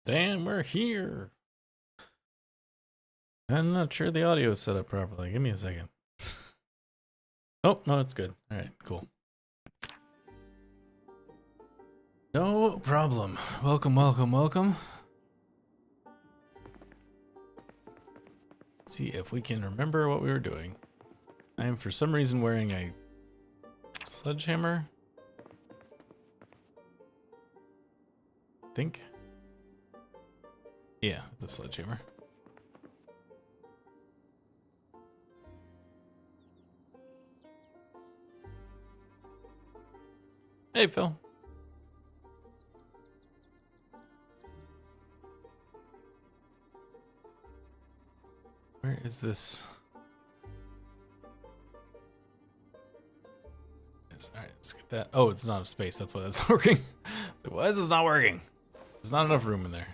Damn, we're here. I'm not sure the audio is set up properly. Give me a second. Oh, no, it's good. All right, cool. No problem. Welcome, welcome, welcome. Let's see if we can remember what we were doing. I am for some reason wearing a sledgehammer. I think. Yeah, it's a sledgehammer. Hey, Phil. Where is this? Yes, all right, let's get that. Oh, it's not a space. That's why that's working. Why is this not working? There's not enough room in there.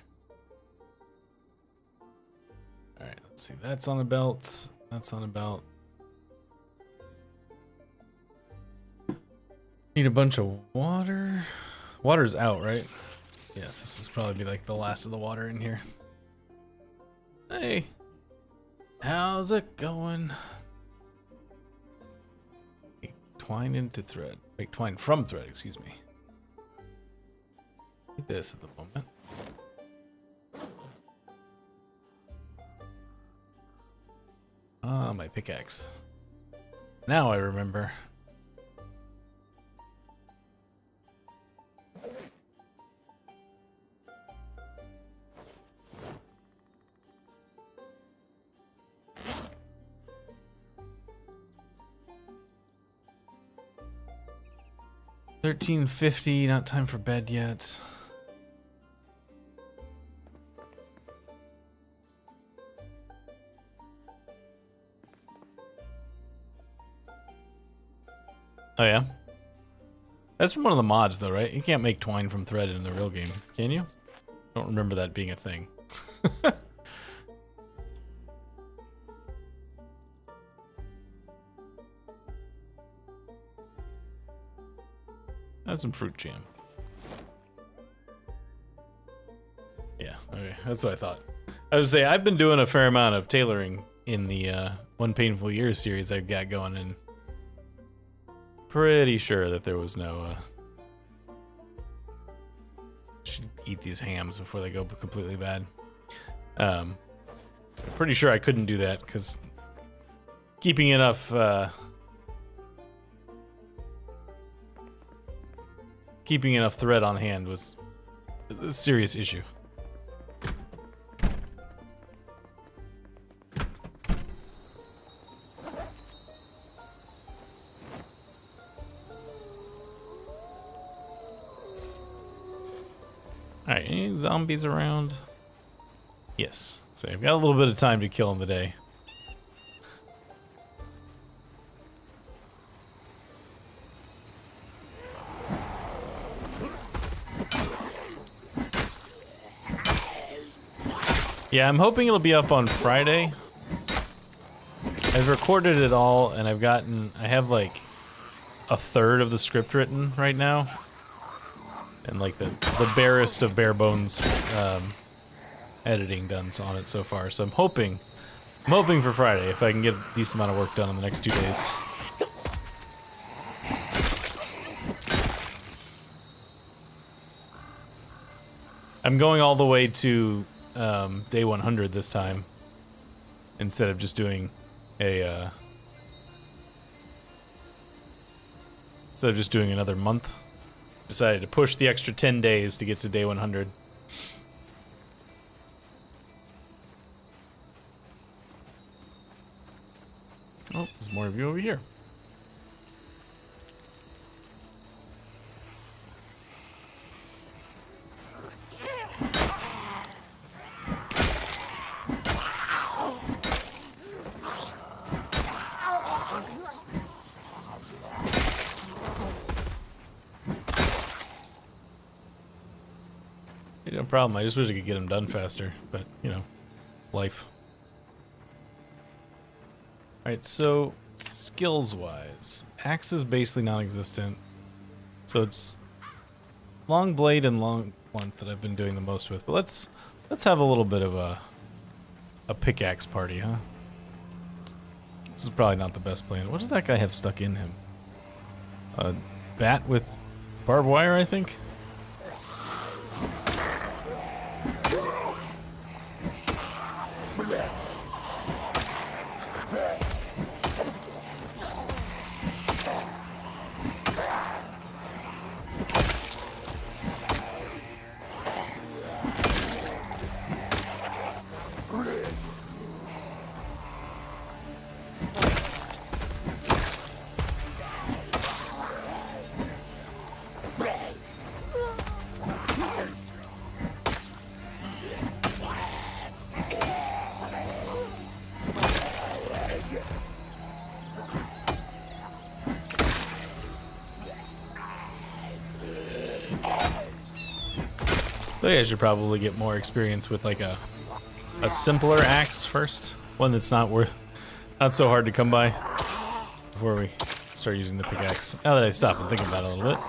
All right, let's see. That's on the belt. That's on the belt. Need a bunch of water. Water's out, right? Yes, this is probably be like the last of the water in here. Hey, how's it going? Make twine into thread. Make twine from thread, excuse me. Need this at the moment. Ah, my pickaxe. Now I remember. $13.50, not time for bed yet. Oh yeah? That's from one of the mods though, right? You can't make twine from thread in the real game, can you? I don't remember that being a thing. Have some fruit jam. Yeah, okay, that's what I thought. I was say I've been doing a fair amount of tailoring in the One Painful Year series I've got going, and pretty sure that there was no. Should eat these hams before they go completely bad. Pretty sure I couldn't do that because keeping enough. Keeping enough thread on hand was a serious issue. Alright, any zombies around? Yes. So I've got a little bit of time to kill in the day. Yeah, I'm hoping it'll be up on Friday. I've recorded it all, and I have like a third of the script written right now. And like the barest of bare bones editing done on it so far. So I'm hoping for Friday if I can get a decent amount of work done in the next 2 days. I'm going all the way to day 100 this time, instead of just doing a another month. Decided to push the extra 10 days to get to day 100. Oh, there's more of you over here. No problem. I just wish I could get them done faster, but you know, life. Alright, so skills wise, axe is basically non-existent. So it's long blade and long blunt that I've been doing the most with. But let's have a little bit of a pickaxe party, huh? This is probably not the best plan. What does that guy have stuck in him? A bat with barbed wire, I think? So yeah, I should probably get more experience with like a simpler axe first, one that's not so hard to come by before we start using the pickaxe. Now that I stop and think about it a little bit.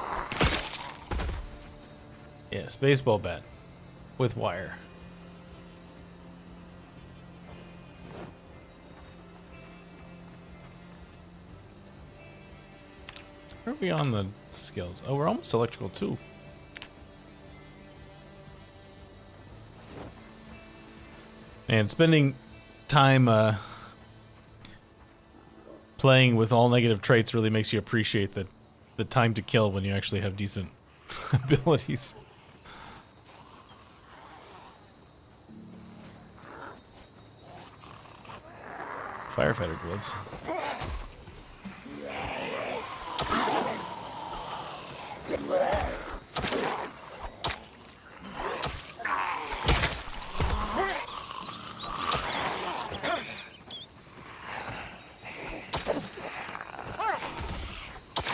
Yes, baseball bat with wire. Where are we on the skills? Oh, we're almost electrical too. And spending time playing with all negative traits really makes you appreciate the time to kill when you actually have decent abilities. Firefighter gloves.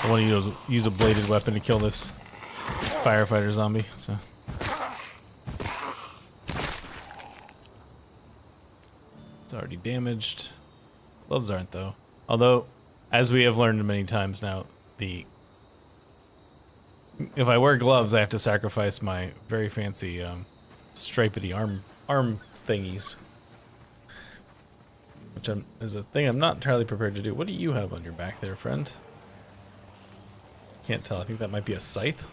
I want to use a bladed weapon to kill this firefighter zombie, so. It's already damaged. Gloves aren't, though. Although, as we have learned many times now, if I wear gloves, I have to sacrifice my very fancy stripedy arm thingies. Which is a thing I'm not entirely prepared to do. What do you have on your back there, friend? Can't tell. I think that might be a scythe.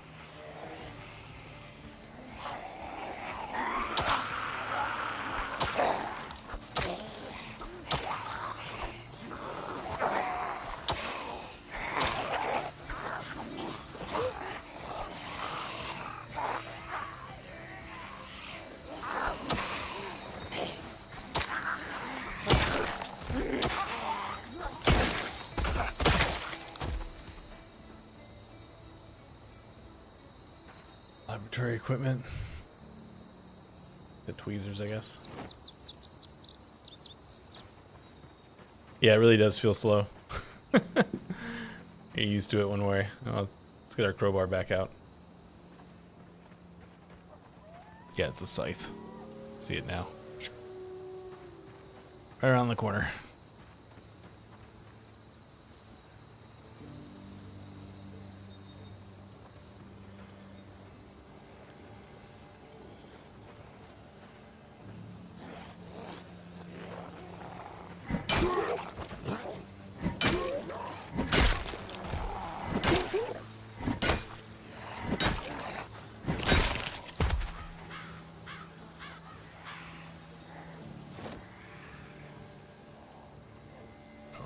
Laboratory equipment. The tweezers, I guess. Yeah, it really does feel slow. Get used to it one way. Oh, let's get our crowbar back out. Yeah, it's a scythe. See it now. Right around the corner.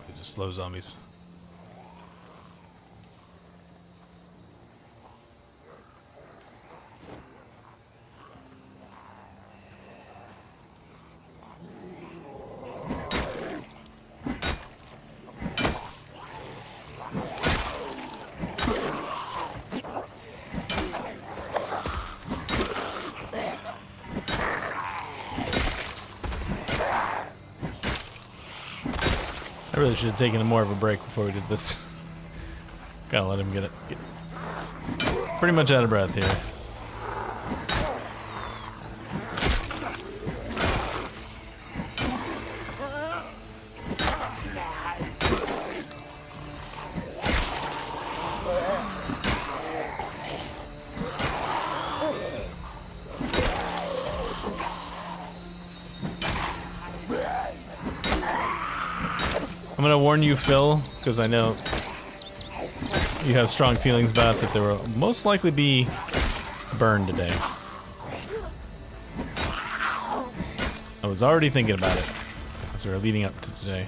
These are slow zombies. I really should have taken more of a break before we did this. Gotta let him get pretty much out of breath here. I'm gonna warn you, Phil, because I know you have strong feelings about it, that there will most likely be burn today. I was already thinking about it as we were leading up to today.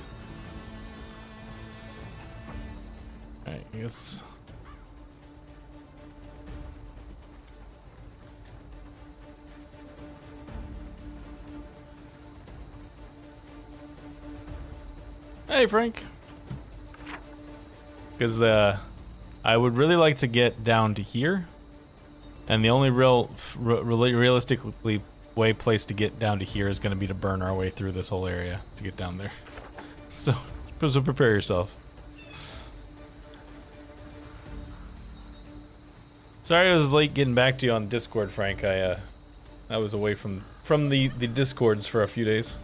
Alright, I guess. Hey, Frank. Because I would really like to get down to here, and the only realistically place to get down to here is going to be to burn our way through this whole area to get down there. So prepare yourself. Sorry I was late getting back to you on Discord, Frank. I was away from the Discords for a few days.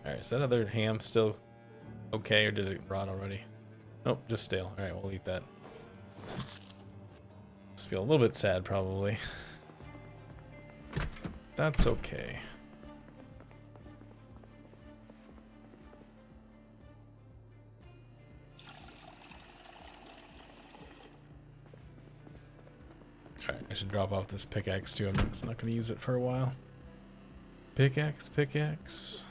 Alright, is that other ham still okay, or did it rot already? Nope, just stale. Alright, we'll eat that. Just feel a little bit sad, probably. That's okay. Alright, I should drop off this pickaxe too. I'm not going to use it for a while. Pickaxe.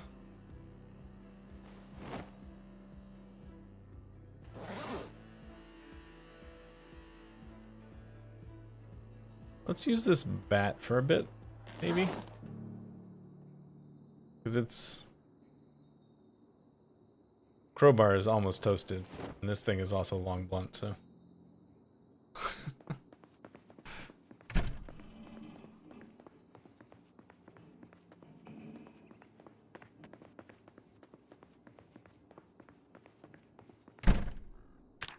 Let's use this bat for a bit, maybe? Because its crowbar is almost toasted, and this thing is also long blunt, so.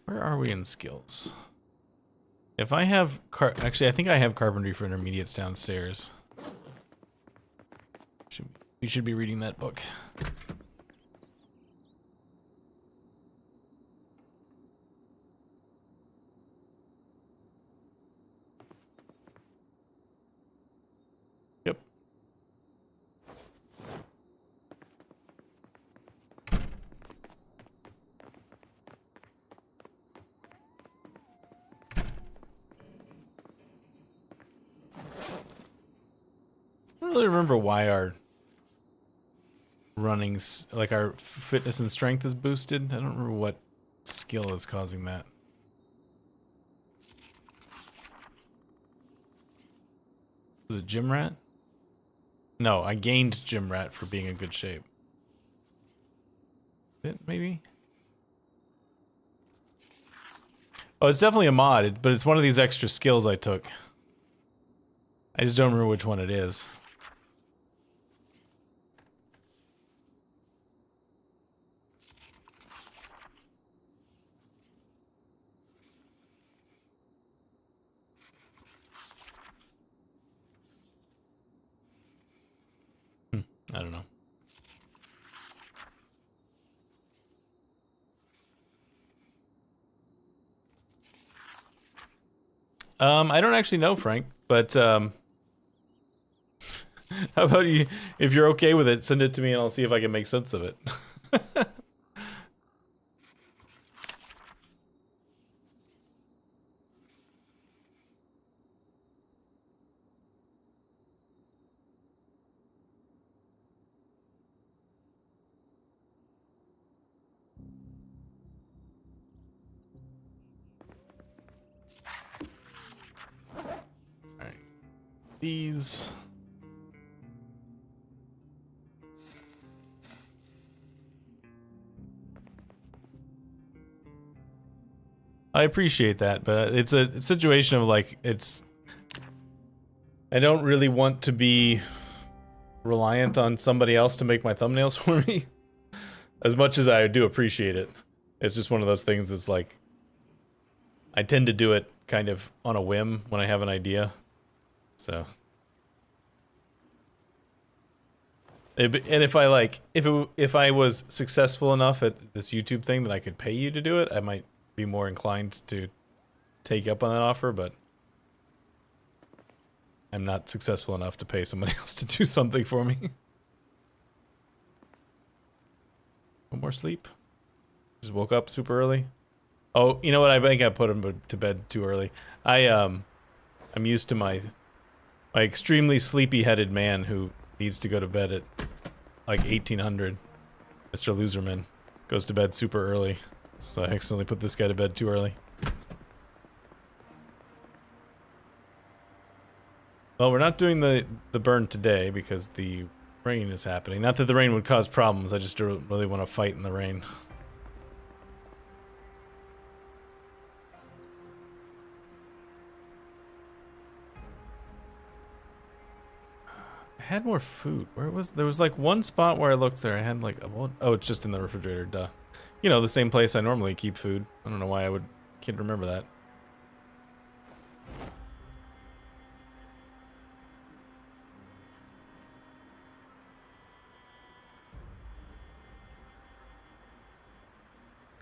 Where are we in skills? If I have actually, I think I have carpentry for intermediates downstairs. We should be reading that book. Yep. I don't really remember why our running's, like our fitness and strength is boosted. I don't remember what skill is causing that. Was it gym rat? No, I gained gym rat for being in good shape. Fit, maybe? Oh, it's definitely a mod, but it's one of these extra skills I took. I just don't remember which one it is. I don't know. I don't actually know, Frank, but how about you, if you're okay with it, send it to me and I'll see if I can make sense of it. These. I appreciate that, but it's a situation of like, I don't really want to be reliant on somebody else to make my thumbnails for me. As much as I do appreciate it. It's just one of those things that's like, I tend to do it kind of on a whim when I have an idea. So, and if I like, if I was successful enough at this YouTube thing that I could pay you to do it, I might be more inclined to take up on that offer, but I'm not successful enough to pay somebody else to do something for me. One more sleep. Just woke up super early. Oh, you know what? I think I put him to bed too early. I'm used to my extremely sleepy-headed man who needs to go to bed at like 1800. Mr. Loserman goes to bed super early, so I accidentally put this guy to bed too early. Well, we're not doing the burn today because the rain is happening. Not that the rain would cause problems, I just don't really want to fight in the rain. I had more food. Where was there was like one spot where I looked there. I had like oh, it's just in the refrigerator, duh. You know, the same place I normally keep food. I don't know why can't remember that.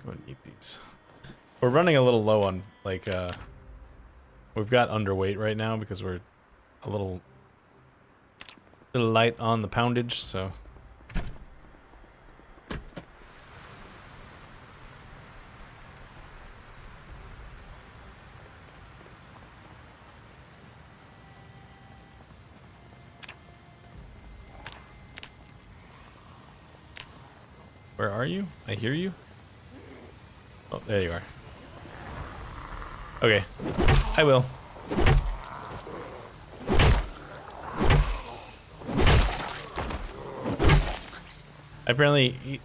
Go ahead and eat these. We're running a little low on, like, we've got underweight right now because we're a little light on the poundage, so. Where are you? I hear you. Oh, there you are. Okay, I will. Apparently,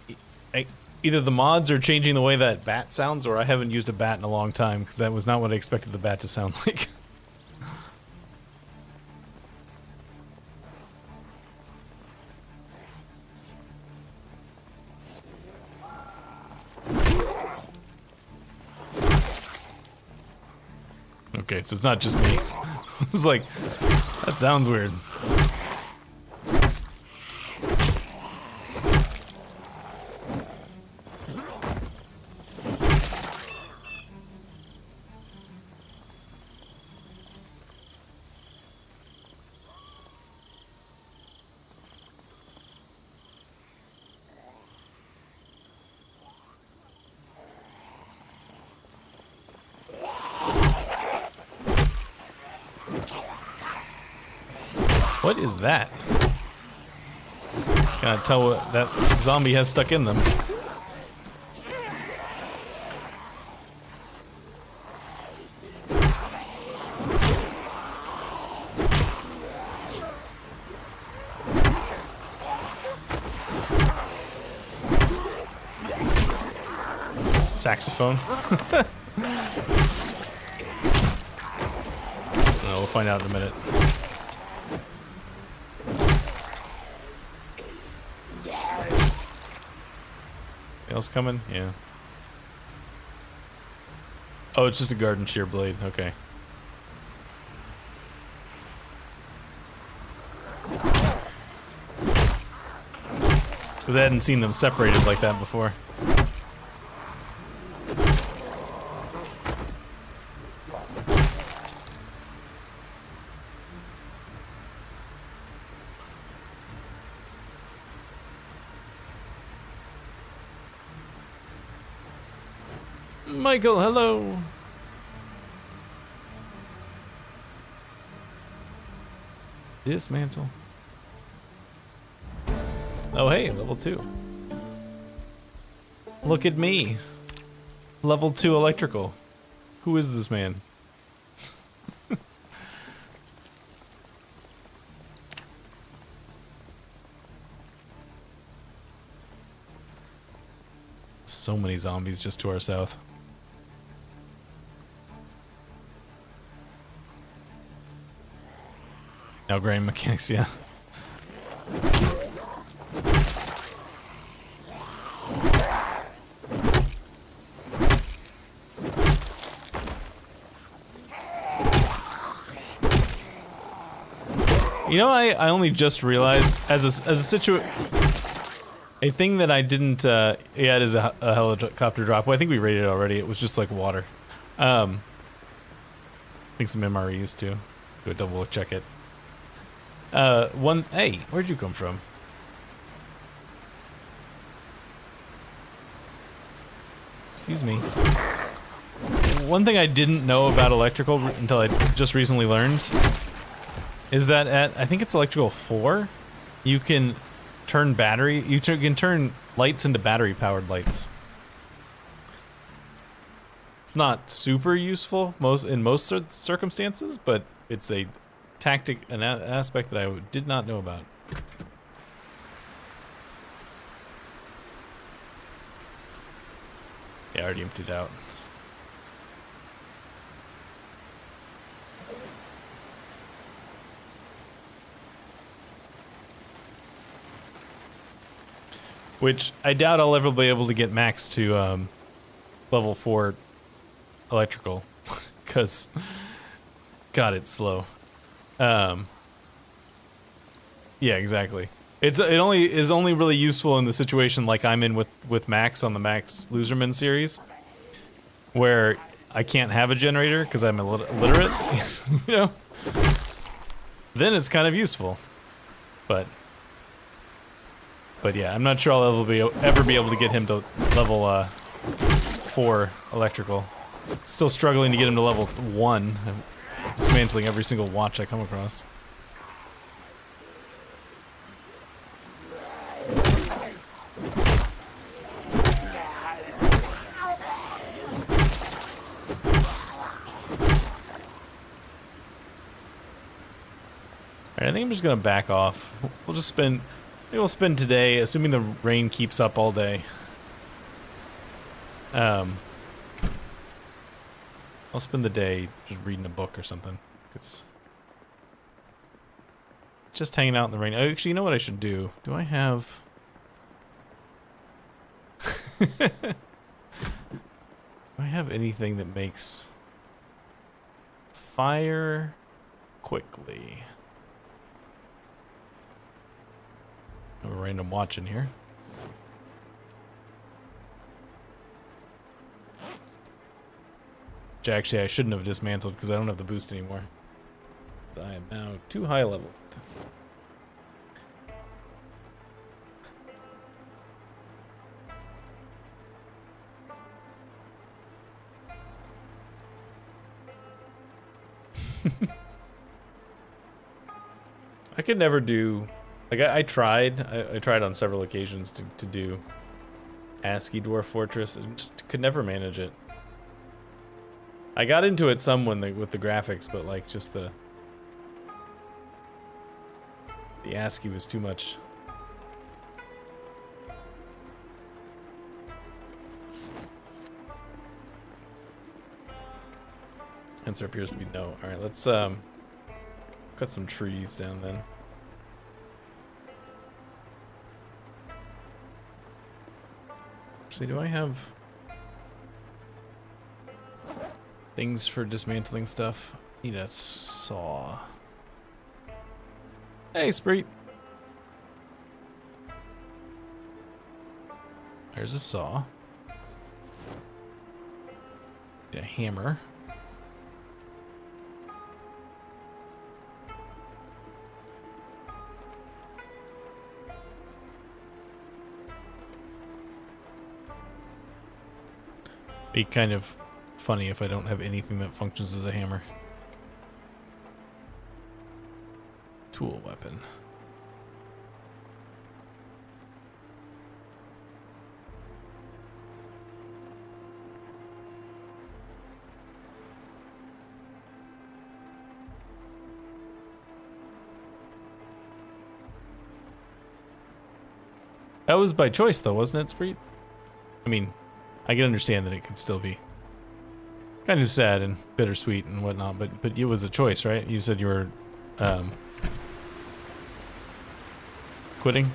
either the mods are changing the way that bat sounds, or I haven't used a bat in a long time, because that was not what I expected the bat to sound like. Okay, so it's not just me. It's like, that sounds weird. What is that? Can't tell what that zombie has stuck in them. Saxophone. Oh, we'll find out in a minute. Else coming? Yeah. Oh, it's just a garden shear blade. Okay. Because I hadn't seen them separated like that before. Michael, hello. Dismantle. Oh, hey, level 2. Look at me. Level 2 electrical. Who is this man? So many zombies just to our south. Now grain mechanics, yeah. You know, I only just realized as a A thing that I didn't, yeah, it is a helicopter drop. Well, I think we rated it already. It was just like water. I think some MREs too. Go double check it. Hey, where'd you come from? Excuse me. One thing I didn't know about electrical until I just recently learned is that at, I think it's electrical 4, you can turn you can turn lights into battery powered lights. It's not super useful in most circumstances, but it's a tactic, an aspect that I did not know about. Yeah, I already emptied out. Which I doubt I'll ever be able to get max to level 4 electrical, because God, it's slow. Yeah, exactly. It only is really useful in the situation like I'm in with Max on the Max Loserman series, where I can't have a generator because I'm illiterate, you know. Then it's kind of useful, but yeah, I'm not sure I'll ever be able to get him to level 4 electrical. Still struggling to get him to level 1. I'm dismantling every single watch I come across. Alright, I think I'm just gonna back off. We'll just spend... Maybe we'll spend today, assuming the rain keeps up all day. I'll spend the day just reading a book or something. It's just hanging out in the rain. Actually, you know what I should do? Do I have... do I have anything that makes fire quickly? I have a random watch in here. Which actually I shouldn't have dismantled because I don't have the boost anymore. So I am now too high level. I could never do... Like, I tried on several occasions to do ASCII Dwarf Fortress and just could never manage it. I got into it some with the graphics, but like just the ASCII was too much. Answer appears to be no. All right, let's cut some trees down then. Actually, do I have things for dismantling stuff? Need a saw. Hey, Spreet. There's a saw. Need a hammer. Be kind of funny if I don't have anything that functions as a hammer. Tool weapon. That was by choice though, wasn't it, Spreet? I mean, I can understand that it could still be kind of sad and bittersweet and whatnot, but it was a choice, right? You said you were quitting.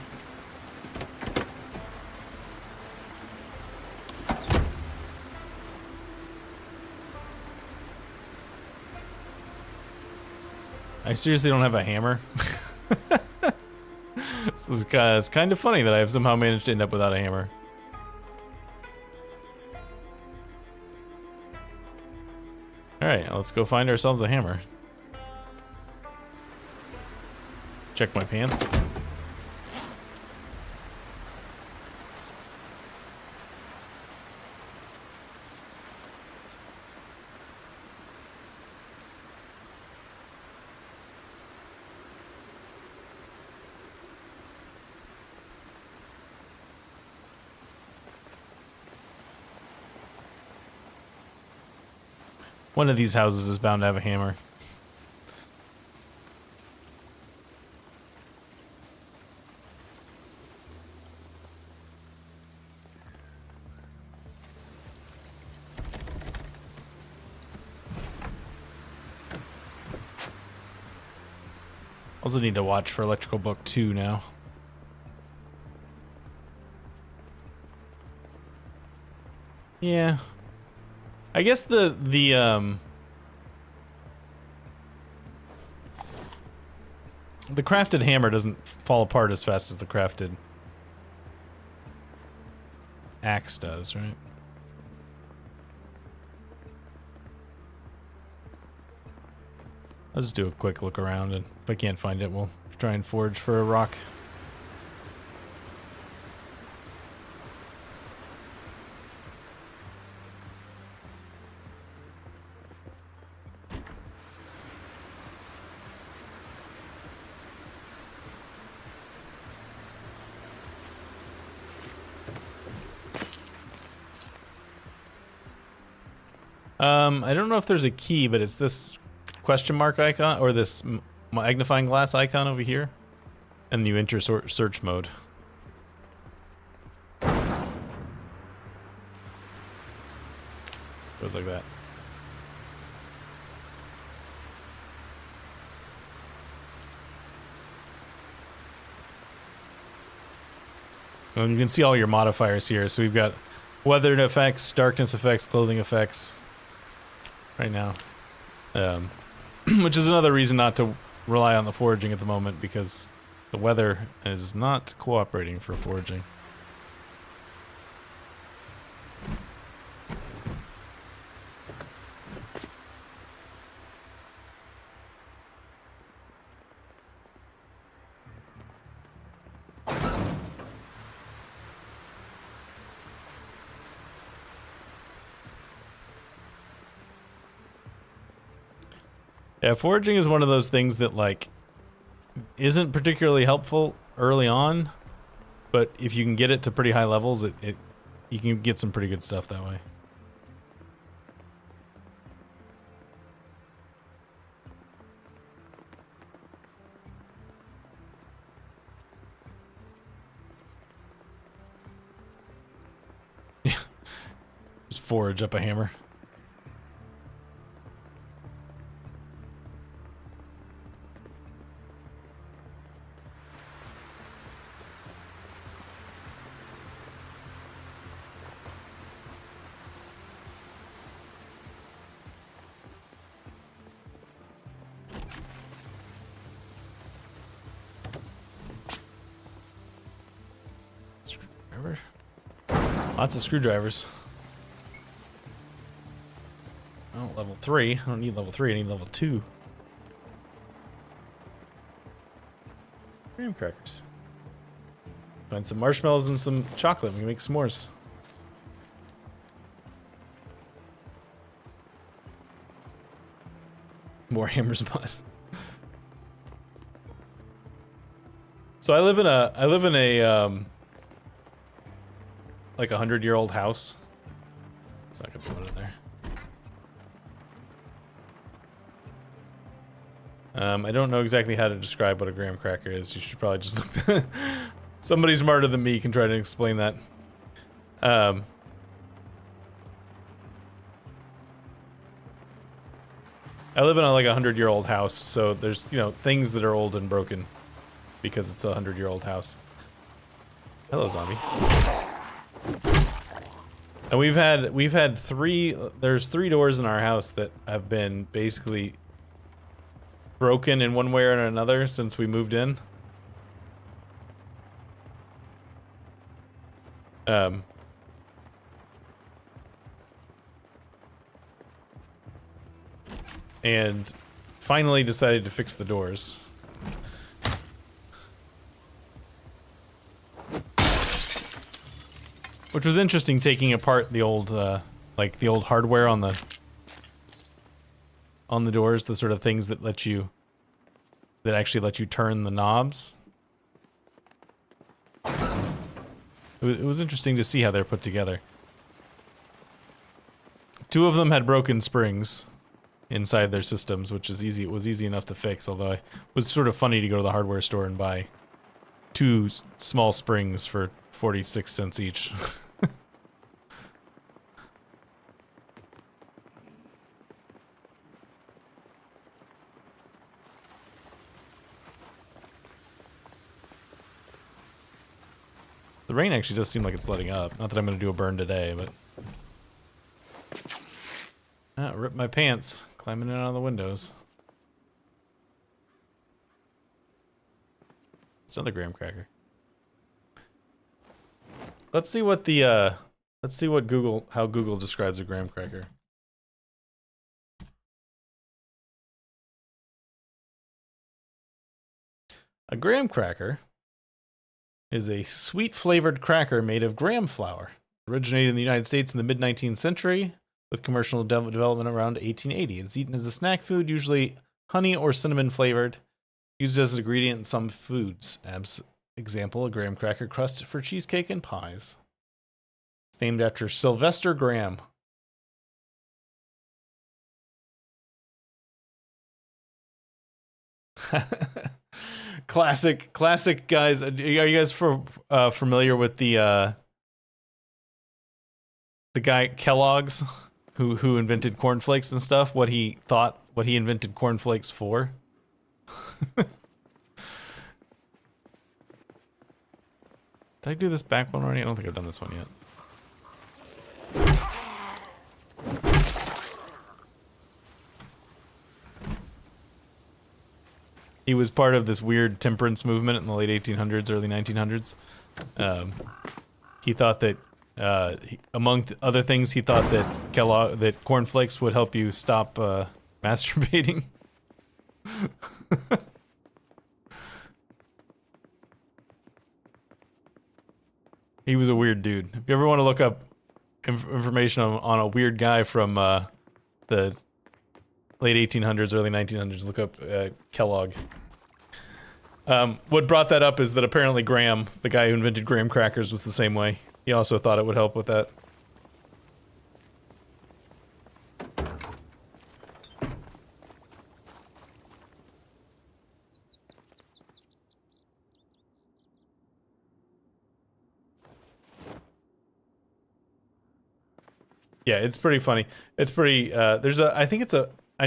I seriously don't have a hammer. It's kind of funny that I have somehow managed to end up without a hammer. Alright, let's go find ourselves a hammer. Check my pants. One of these houses is bound to have a hammer. Also need to watch for electrical book 2 now. Yeah. I guess the crafted hammer doesn't fall apart as fast as the crafted axe does, right? Let's do a quick look around, and if I can't find it, we'll try and forage for a rock. I don't know if there's a key, but it's this question mark icon, or this magnifying glass icon over here, and you enter search mode. Goes like that. And you can see all your modifiers here. So we've got weather effects, darkness effects, clothing effects right now. Which is another reason not to rely on the foraging at the moment, because the weather is not cooperating for foraging. Yeah, foraging is one of those things that, like, isn't particularly helpful early on, but if you can get it to pretty high levels, you can get some pretty good stuff that way. Just forage up a hammer. Lots of screwdrivers. Oh, level 3. I don't need level 3, I need level 2. Graham crackers. Find some marshmallows and some chocolate. We can make s'mores. More hammers mod. So I live in a like 100-year-old house. It's not gonna be one in there. I don't know exactly how to describe what a graham cracker is. You should probably just look. Somebody smarter than me can try to explain that. I live in a, like, 100-year-old house, so there's, you know, things that are old and broken because it's a 100-year-old house. Hello, zombie. And there's 3 doors in our house that have been basically broken in one way or another since we moved in. And finally decided to fix the doors. Which was interesting, taking apart the old, like the old hardware on the doors, the sort of things that let you, that actually let you turn the knobs. It was interesting to see how they're put together. Two of them had broken springs inside their systems, which is easy. It was easy enough to fix, although it was sort of funny to go to the hardware store and buy two small springs for 46 cents each. The rain actually does seem like it's letting up. Not that I'm going to do a burn today, but... Ah, ripped my pants, climbing in on the windows. It's another graham cracker. Let's see what the, let's see what how Google describes a graham cracker. A graham cracker is a sweet-flavored cracker made of graham flour. Originated in the United States in the mid-19th century, with commercial development around 1880. It's eaten as a snack food, usually honey or cinnamon flavored, used as an ingredient in some foods. Example, a graham cracker crust for cheesecake and pies. It's named after Sylvester Graham. Classic guys. Are you guys familiar with the guy Kellogg's who invented cornflakes and stuff? What he invented cornflakes for? Did I do this back one already? I don't think I've done this one yet. He was part of this weird temperance movement in the late 1800s, early 1900s. He thought that, among other things, he thought that cornflakes would help you stop masturbating. He was a weird dude. If you ever want to look up information on a weird guy from the late 1800s, early 1900s, look up Kellogg. What brought that up is that apparently Graham, the guy who invented graham crackers, was the same way. He also thought it would help with that. Yeah, it's pretty funny. It's pretty, I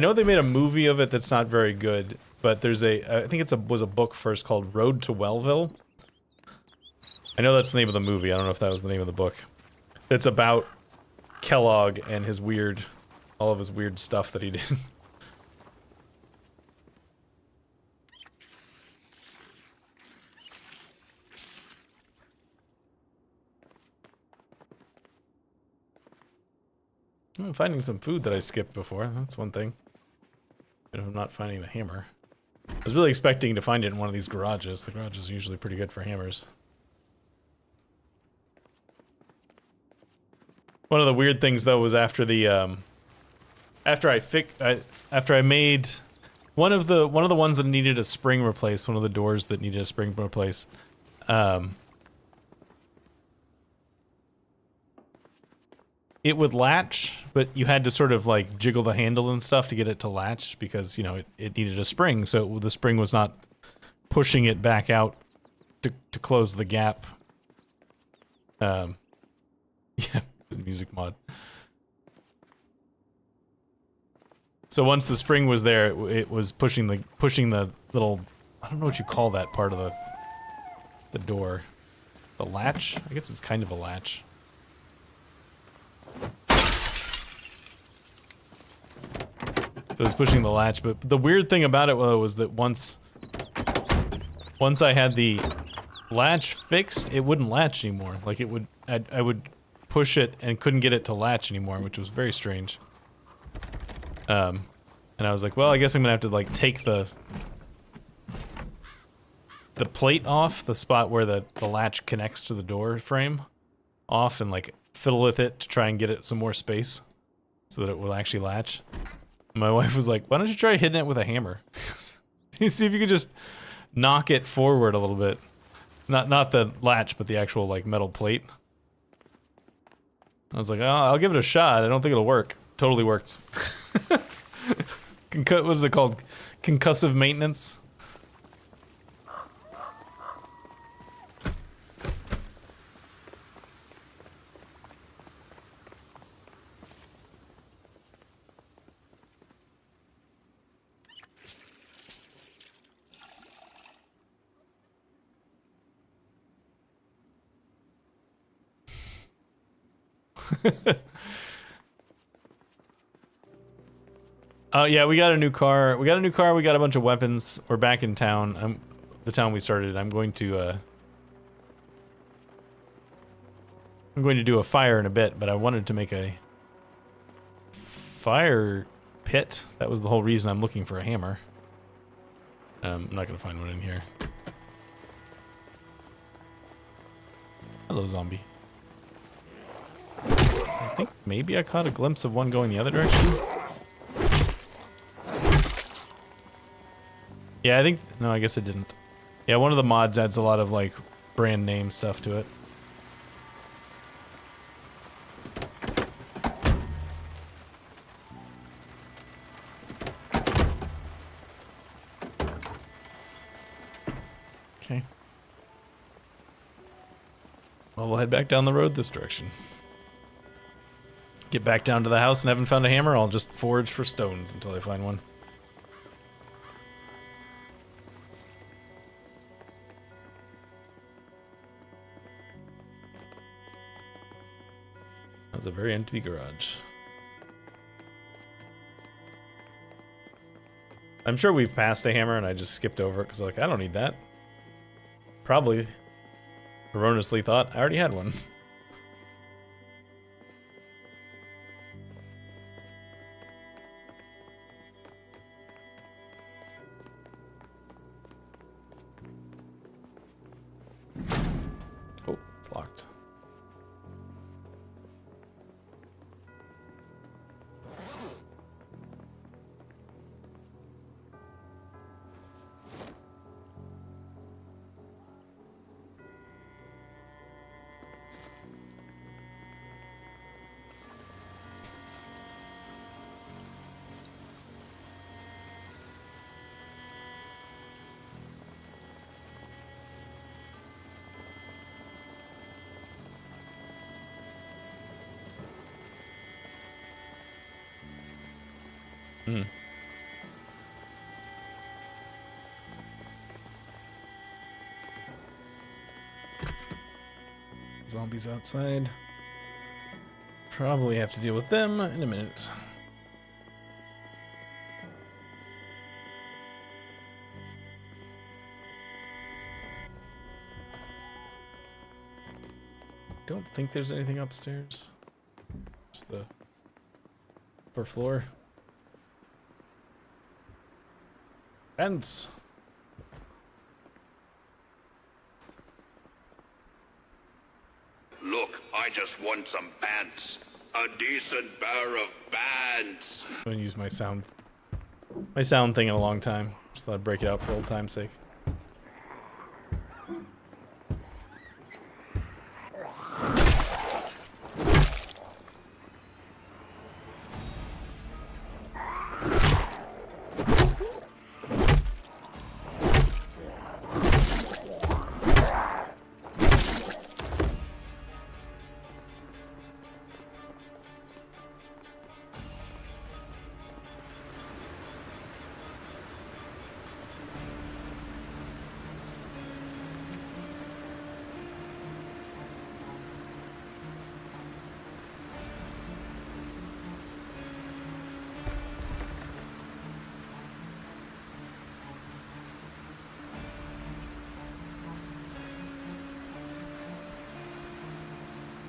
know they made a movie of it that's not very good, but there's I think was a book first called Road to Wellville. I know that's the name of the movie, I don't know if that was the name of the book. It's about Kellogg and his all of his weird stuff that he did. I'm finding some food that I skipped before, that's one thing. If I'm not finding the hammer. I was really expecting to find it in one of these garages. The garages are usually pretty good for hammers. One of the weird things though was after the after I made one of the ones that needed a spring replaced, one of the doors that needed a spring replaced. It would latch, but you had to sort of like jiggle the handle and stuff to get it to latch because, you know, it needed a spring, so the spring was not pushing it back out to close the gap. Yeah, the music mod. So once the spring was there, it was pushing the little, I don't know what you call that part of the door. The latch? I guess it's kind of a latch. So it's pushing the latch, but the weird thing about it was that once I had the latch fixed, it wouldn't latch anymore. Like it would, I would push it and couldn't get it to latch anymore, which was very strange. And I was like, well, I guess I'm gonna have to like take the plate off, the spot where the latch connects to the door frame off, and like fiddle with it to try and get it some more space so that it will actually latch. And my wife was like, why don't you try hitting it with a hammer? You see if you could just knock it forward a little bit. Not the latch, but the actual like metal plate. I was like, oh, I'll give it a shot. I don't think it'll work. Totally worked. What is it called? Concussive maintenance? Oh yeah, we got a new car. We got a bunch of weapons. We're back in town. The town we started. I'm going to do a fire in a bit, but I wanted to make a fire pit. That was the whole reason I'm looking for a hammer. I'm not gonna find one in here. Hello, zombie. I think maybe I caught a glimpse of one going the other direction. Yeah, I think... No, I guess it didn't. Yeah, one of the mods adds a lot of, like, brand name stuff to it. Okay. Well, we'll head back down the road this direction. Get back down to the house and haven't found a hammer, I'll just forage for stones until I find one. That's a very empty garage. I'm sure we've passed a hammer and I just skipped over it because like, I don't need that. Probably erroneously thought I already had one. Oh, it's locked. Hmm. Zombies outside. Probably have to deal with them in a minute. Don't think there's anything upstairs. Just the upper floor. Fence. Look, I just want some pants. A decent pair of pants. I haven't used my sound thing in a long time. Just thought I'd break it out for old time's sake.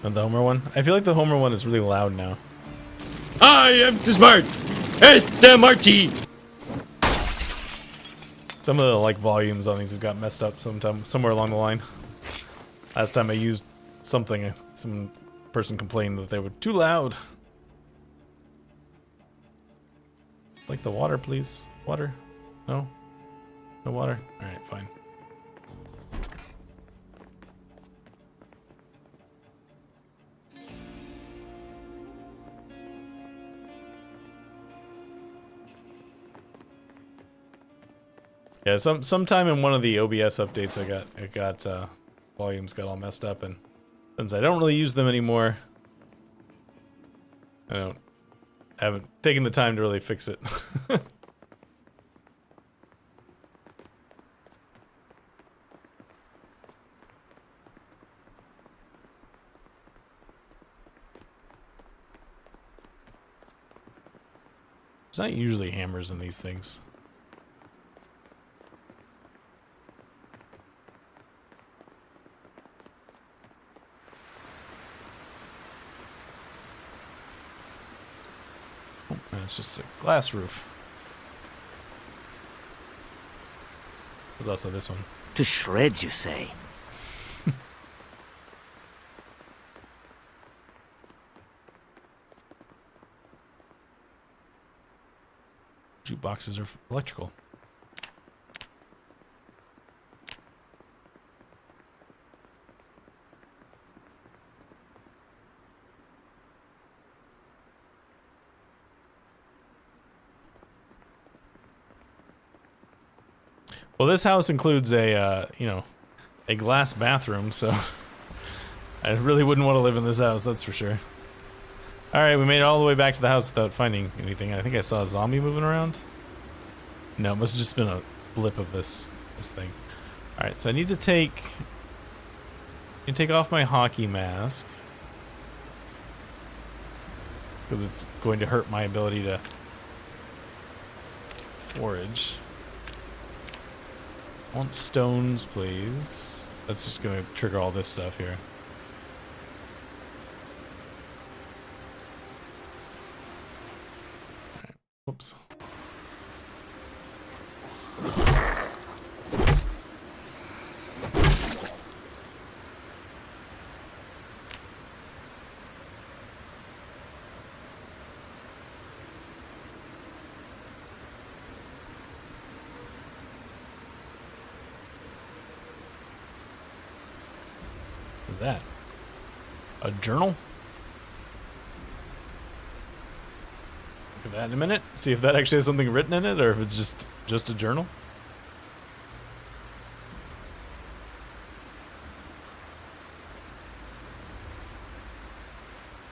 And the Homer one? I feel like the Homer one is really loud now. I am too smart. Este Marchi. Some of the like volumes on these have got messed up somewhere along the line. Last time I used something, some person complained that they were too loud. Like the water, please. Water? No? No water? Alright, fine. Yeah, sometime in one of the OBS updates volumes got all messed up, and since I don't really use them anymore, I haven't taken the time to really fix it. There's not usually hammers in these things. It's just a glass roof. There's also this one. To shreds, you say? Jukeboxes are electrical. Well, this house includes a, a glass bathroom, so I really wouldn't want to live in this house, that's for sure. Alright, we made it all the way back to the house without finding anything. I think I saw a zombie moving around. No, it must have just been a blip of this thing. Alright, so I need to take off my hockey mask, because it's going to hurt my ability to forage. I want stones, please. That's just going to trigger all this stuff here. Alright, whoops. That a journal? Look at that in a minute. See if that actually has something written in it, or if it's just a journal.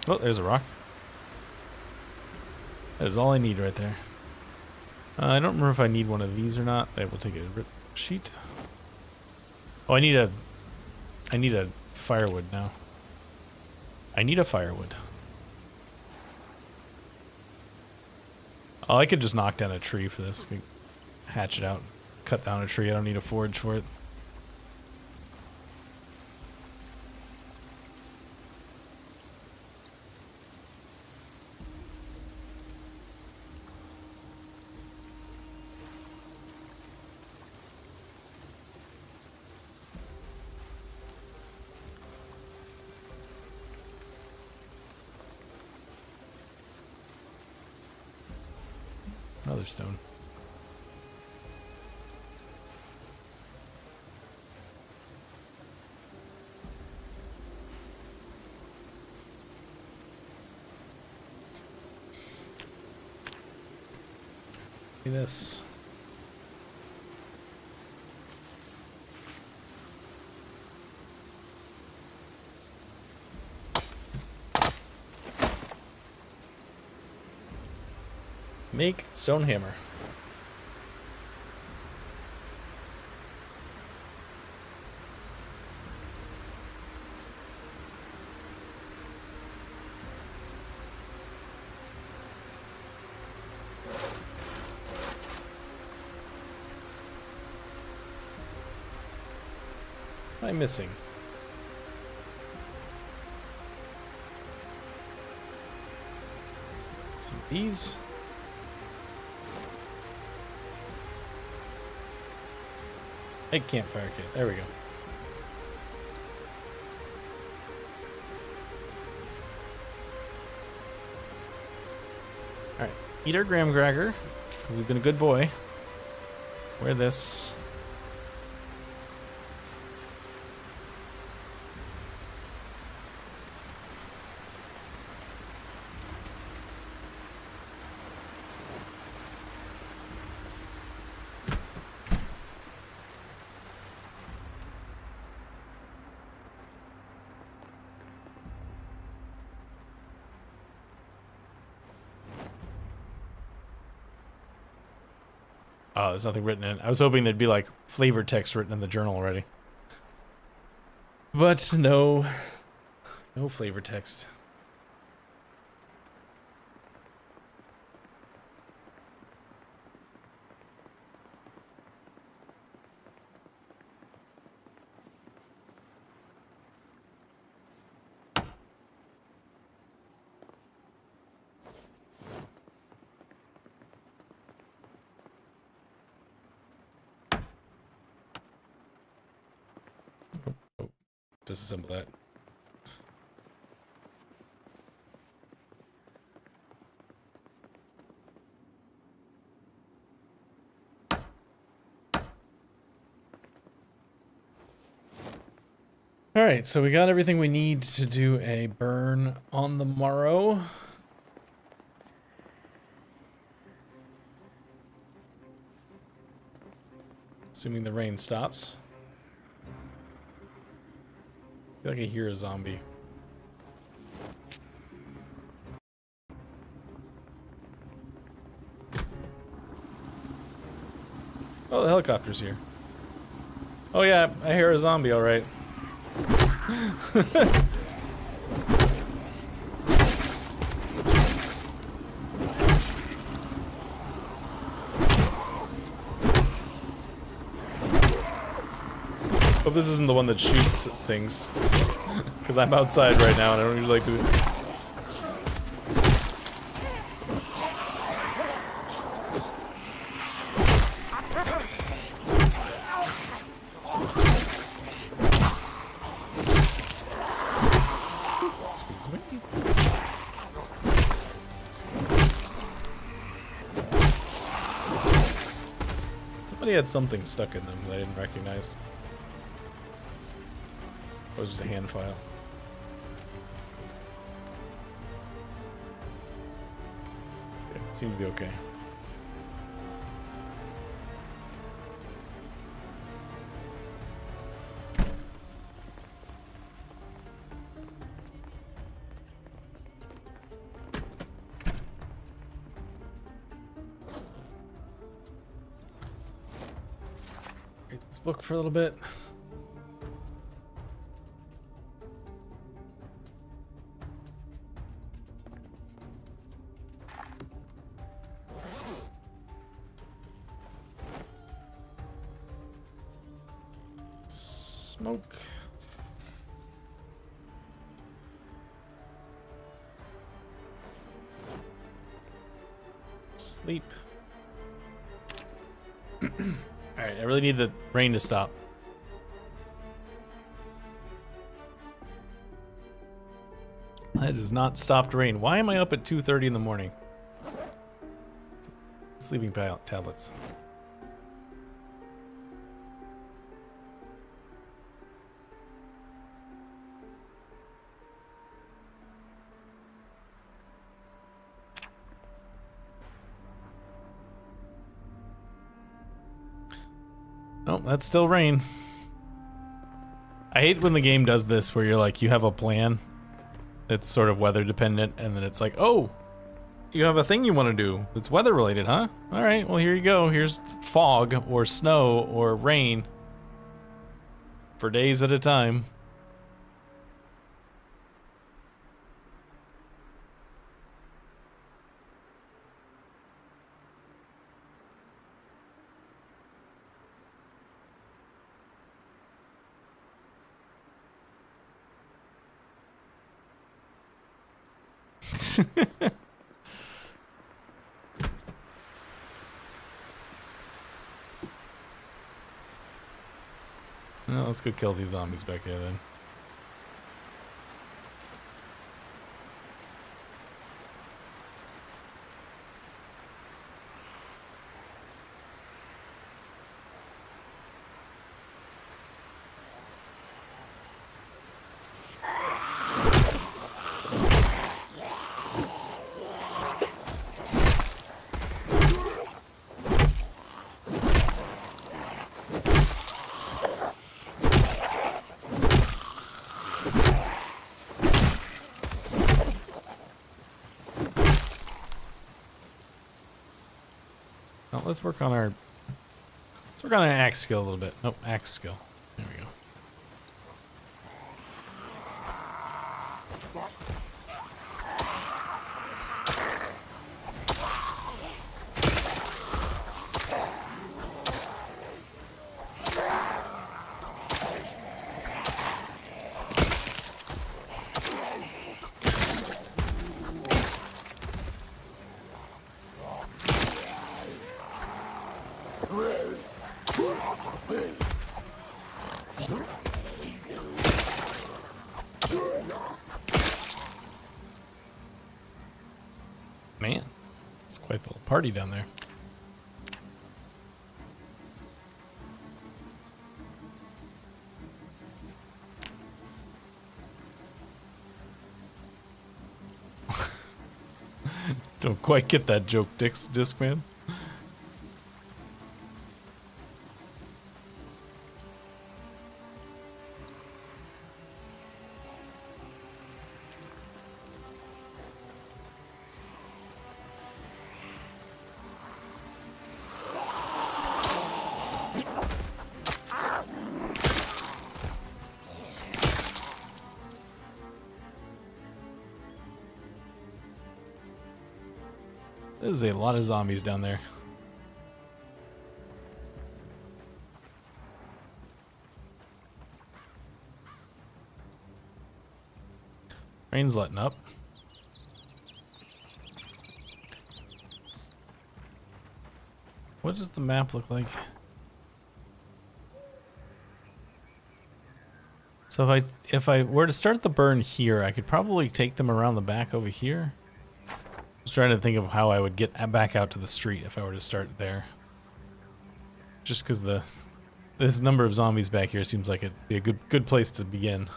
Oh, there's a rock. That is all I need right there. I don't remember if I need one of these or not. I will take a rip sheet. Oh, I need a firewood now. I need a firewood. Oh, I could just knock down a tree for this. Hatch it out. Cut down a tree. I don't need a forge for it. Another stone. See this. Make stone hammer. What am I missing? Some of these. Hey, campfire kit. There we go. Alright. Eat our graham cracker, because we've been a good boy. Wear this. Oh, there's nothing written in. I was hoping there'd be like flavor text written in the journal already. But no. No flavor text. Disassemble that. All right, so we got everything we need to do a burn on the morrow. Assuming the rain stops. I feel like I hear a zombie. Oh, the helicopter's here. Oh yeah, I hear a zombie, all right. Hope this isn't the one that shoots things. Because I'm outside right now and I don't usually like to... Somebody had something stuck in them that I didn't recognize. It was just a hand file. Okay, it seemed to be okay. Read this book for a little bit. Smoke. Sleep. Alright, I really need the rain to stop. That has not stopped rain. Why am I up at 2:30 in the morning? Sleeping tablets. Oh, that's still rain. I hate when the game does this where you're like, you have a plan that's sort of weather dependent, and then it's like, oh, you have a thing you want to do that's weather related, huh? All right, well, here you go. Here's fog or snow or rain for days at a time. let's go kill these zombies back there then. Now let's work on our axe skill a little bit. Nope, axe skill. There we go. Man, it's quite the little party down there. Don't quite get that joke, Discman. There's a lot of zombies down there. Rain's letting up. What does the map look like? So if I were to start the burn here, I could probably take them around the back over here. I was trying to think of how I would get back out to the street if I were to start there. Just because this number of zombies back here seems like it'd be a good place to begin.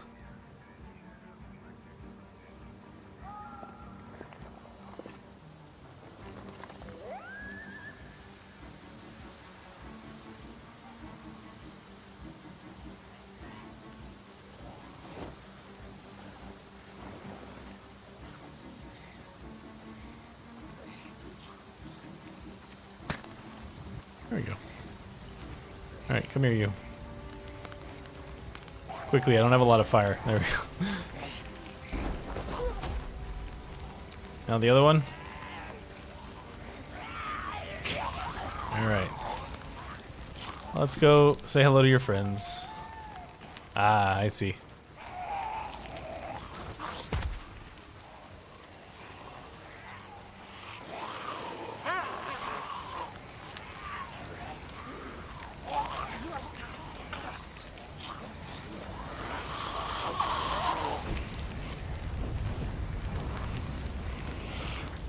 There we go. Alright, come here, you. Quickly, I don't have a lot of fire. There we go. Now the other one. Alright. Let's go say hello to your friends. Ah, I see.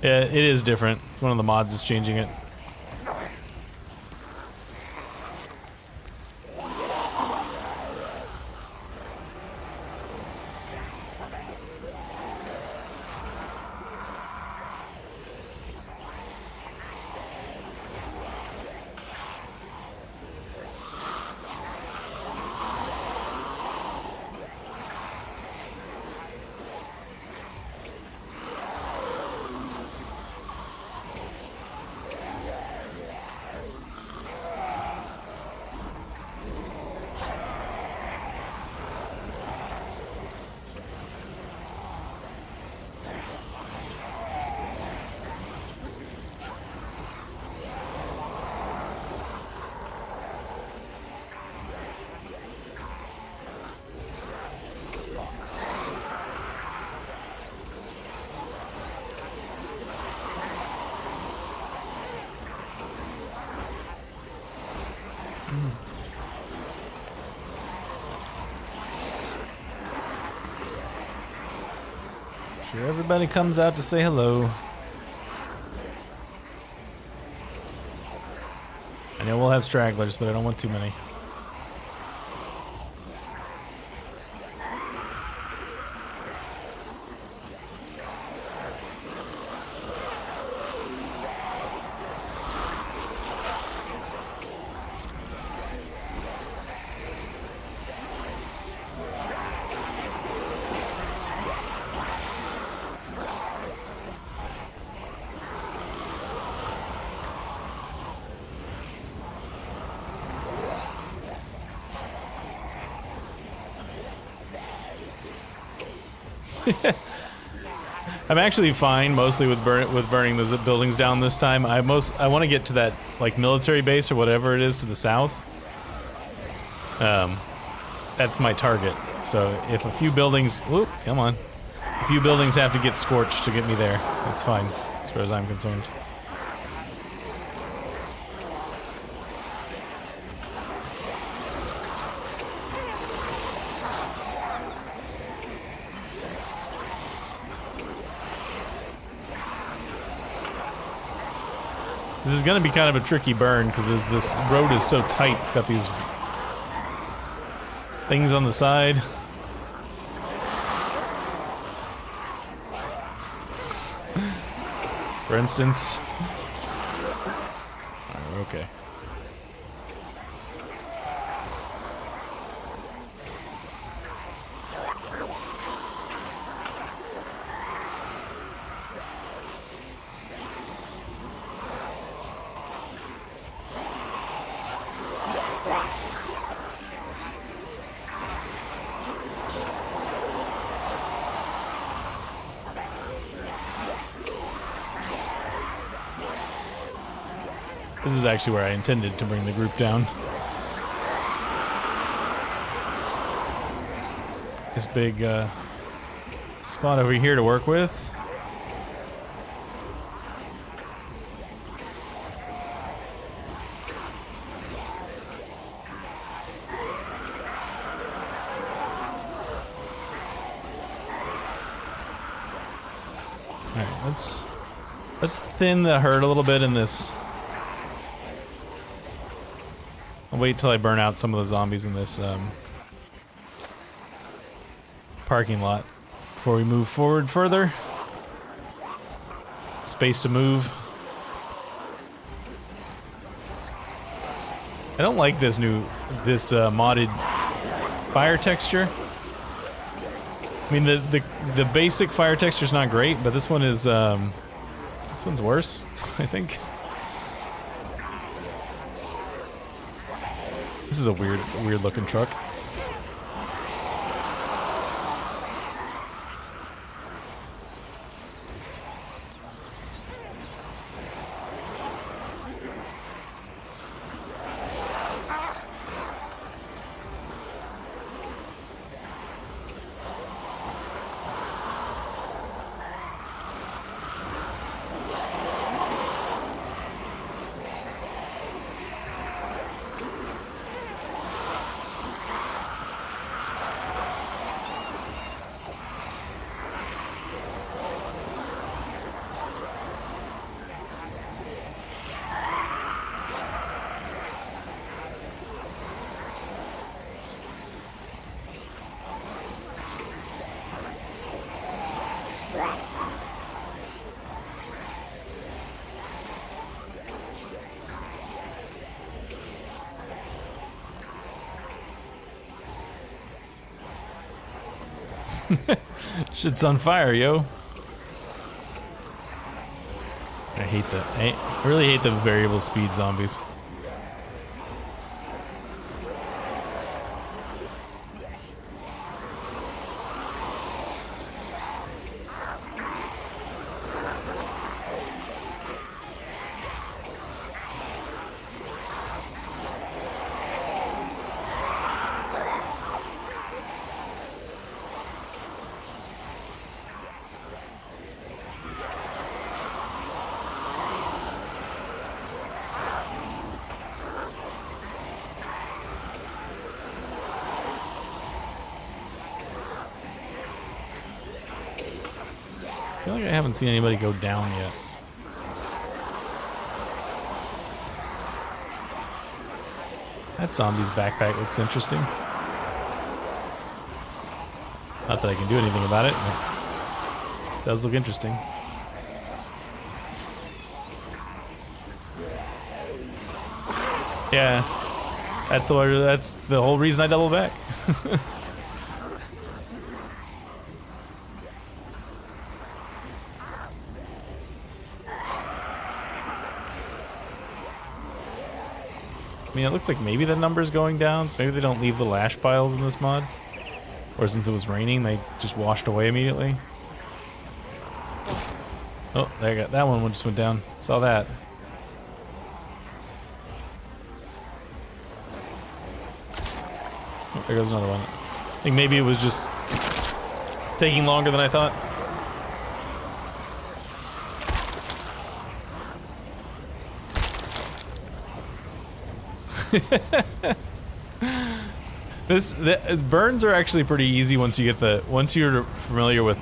Yeah, it is different. One of the mods is changing it. sure everybody comes out to say hello. I know we'll have stragglers, but I don't want too many. I'm actually fine mostly with burning those buildings down this time. I want to get to that like military base or whatever it is to the south. That's my target. So if a few buildings, whoop, come on, a few buildings have to get scorched to get me there. That's fine, as far as I'm concerned. This is going to be kind of a tricky burn because this road is so tight. It's got these things on the side. For instance. Okay. This is actually where I intended to bring the group down. This big spot over here to work with. All right, let's thin the herd a little bit in this. I'll wait till I burn out some of the zombies in this parking lot before we move forward further. Space to move. I don't like this modded fire texture. I mean the basic fire texture is not great, but this one is this one's worse, I think. This is a weird looking truck. Shit's on fire, yo. I really hate the variable speed zombies. feel like I haven't seen anybody go down yet. That zombie's backpack looks interesting. Not that I can do anything about it, but it does look interesting. Yeah, that's the whole reason I double back. I mean, it looks like maybe the number's going down. Maybe they don't leave the lash piles in this mod. Or since it was raining, they just washed away immediately. Oh, there you go. That one just went down. Saw that. Oh, there goes another one. I think maybe it was just taking longer than I thought. Burns are actually pretty easy once you're familiar with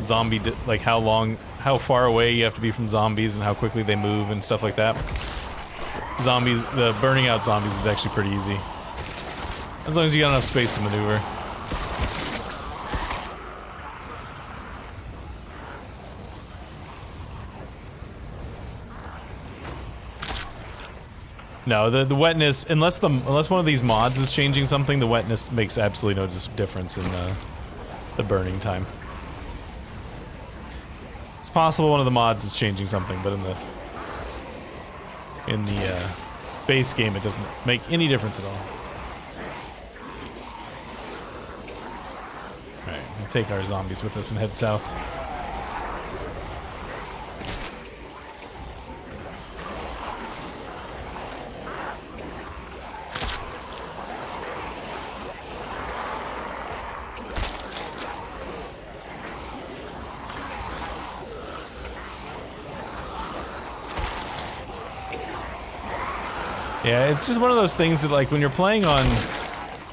zombie, like how far away you have to be from zombies and how quickly they move and stuff like that. The burning out zombies is actually pretty easy. As long as you got enough space to maneuver. No, the wetness, unless one of these mods is changing something, the wetness makes absolutely no difference in the burning time. It's possible one of the mods is changing something, but in the base game, it doesn't make any difference at all. All right, we'll take our zombies with us and head south. Yeah, it's just one of those things that, like, when you're playing on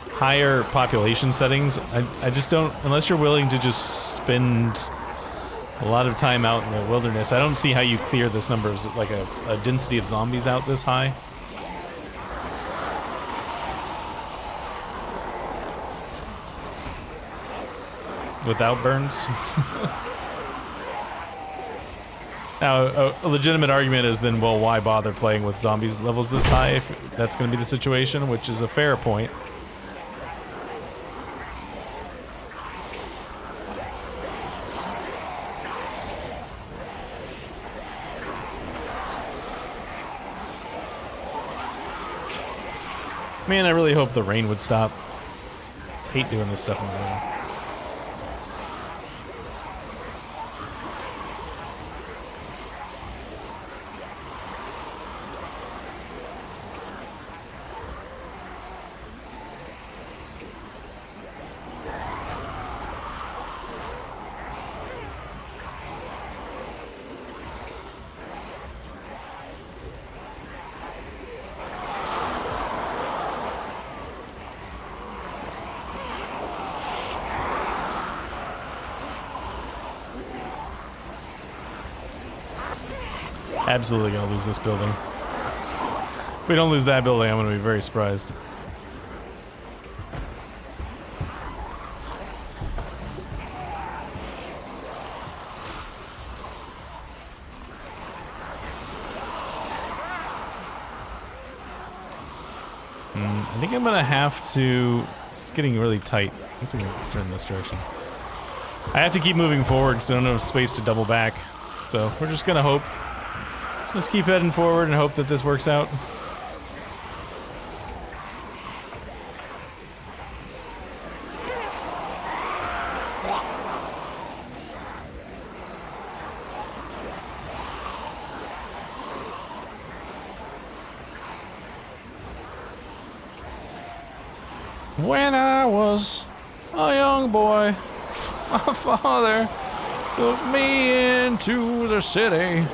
higher population settings, I just don't, unless you're willing to just spend a lot of time out in the wilderness, I don't see how you clear this number of, like, a density of zombies out this high. Without burns. Now, a legitimate argument is then, well, why bother playing with zombies levels this high if that's going to be the situation, which is a fair point. Man, I really hope the rain would stop. I hate doing this stuff in the rain. Absolutely gonna lose this building. If we don't lose that building, I'm gonna be very surprised. I think I'm gonna have to. It's getting really tight. I guess I'm gonna turn this direction. I have to keep moving forward because I don't have space to double back. So we're just gonna hope. Just keep heading forward and hope that this works out. When I was a young boy, my father took me into the city.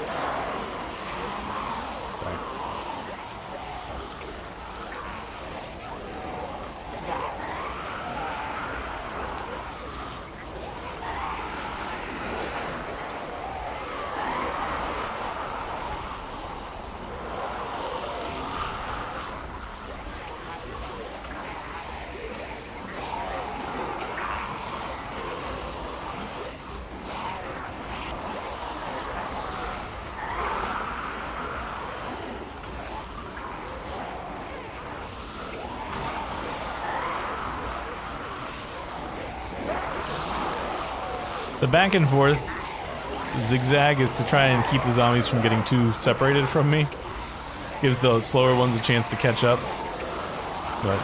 The back and forth zigzag is to try and keep the zombies from getting too separated from me. Gives the slower ones a chance to catch up. But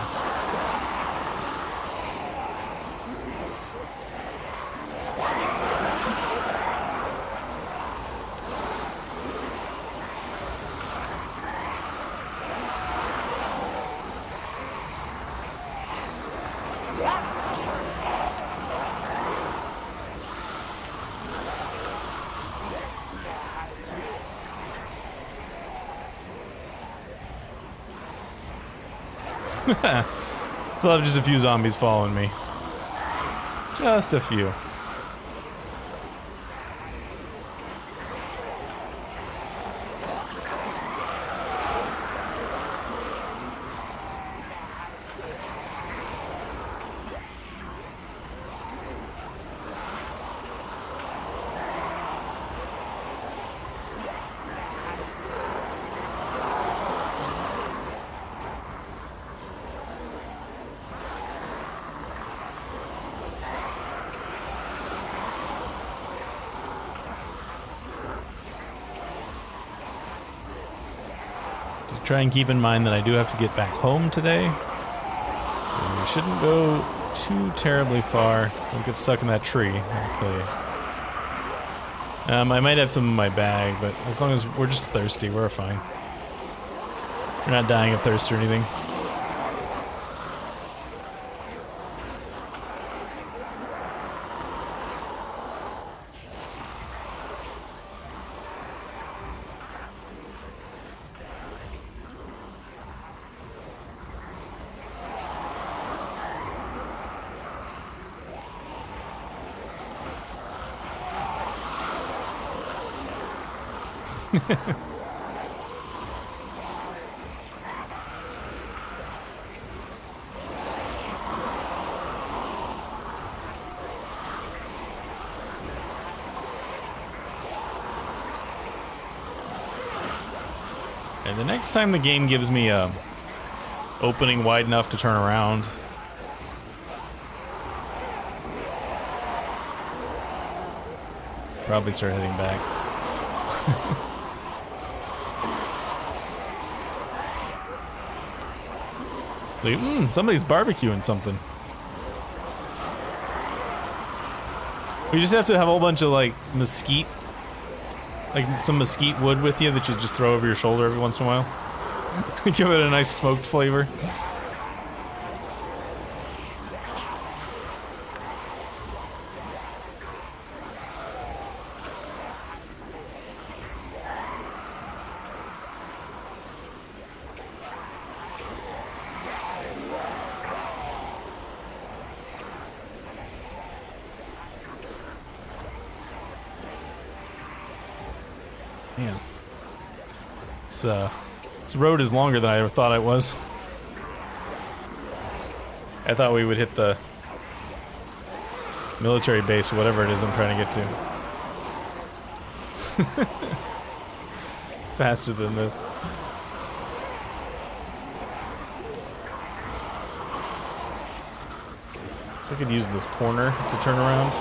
still have just a few zombies following me. Just a few. Try and keep in mind that I do have to get back home today, so we shouldn't go too terribly far. Don't get stuck in that tree. I'll kill you. I might have some in my bag, but as long as we're just thirsty, we're fine. We're not dying of thirst or anything. And the next time the game gives me a opening wide enough to turn around, probably start heading back. Like, somebody's barbecuing something. We just have to have a whole bunch of like mesquite, like some mesquite wood with you that you just throw over your shoulder every once in a while. Give it a nice smoked flavor. Man, this road is longer than I ever thought it was. I thought we would hit the military base or whatever it is I'm trying to get to. Faster than this. So I could use this corner to turn around.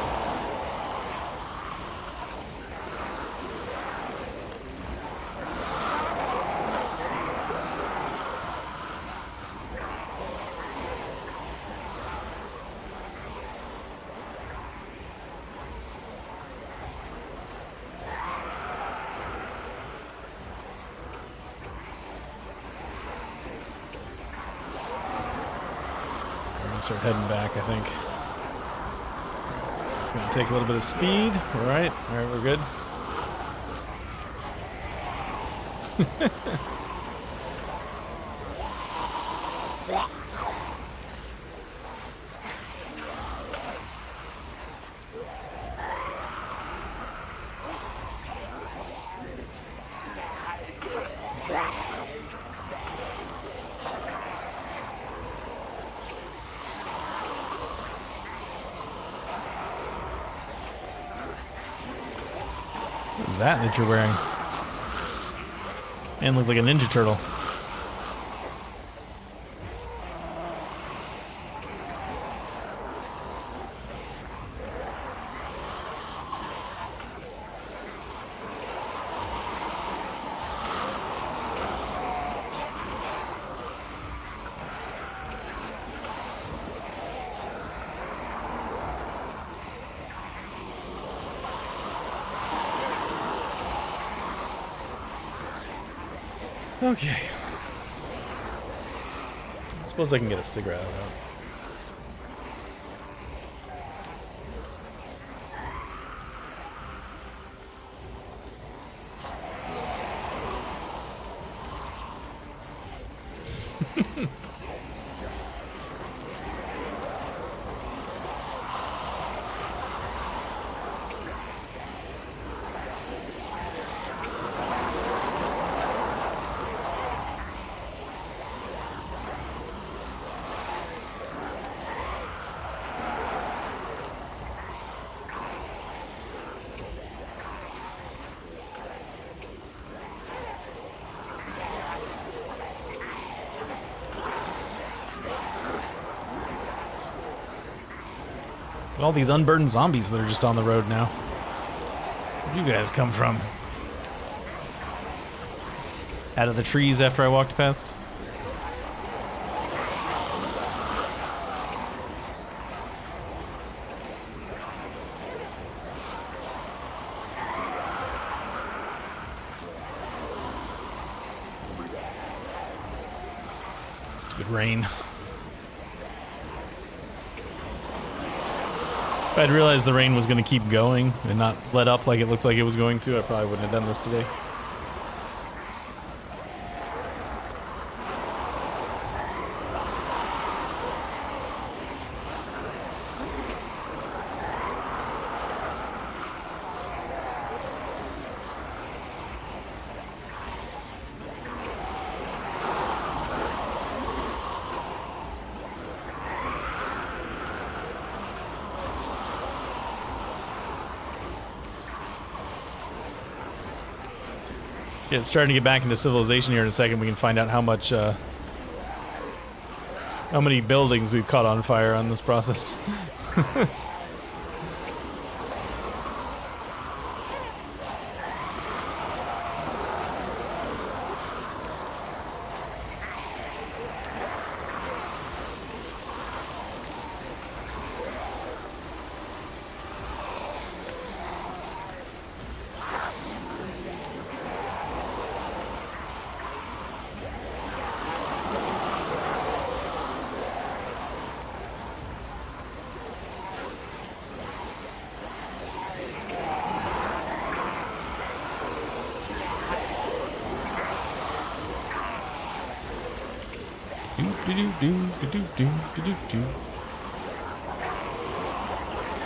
Start heading back, I think. This is going to take a little bit of speed. All right, we're good. What is that you're wearing? Man, look like a Ninja Turtle. Okay. Suppose I can get a cigarette out. All these unburdened zombies that are just on the road now. Where'd you guys come from? Out of the trees after I walked past? Stupid rain. If I'd realized the rain was going to keep going and not let up like it looked like it was going to, I probably wouldn't have done this today. Yeah, it's starting to get back into civilization here in a second. We can find out how much, how many buildings we've caught on fire on this process.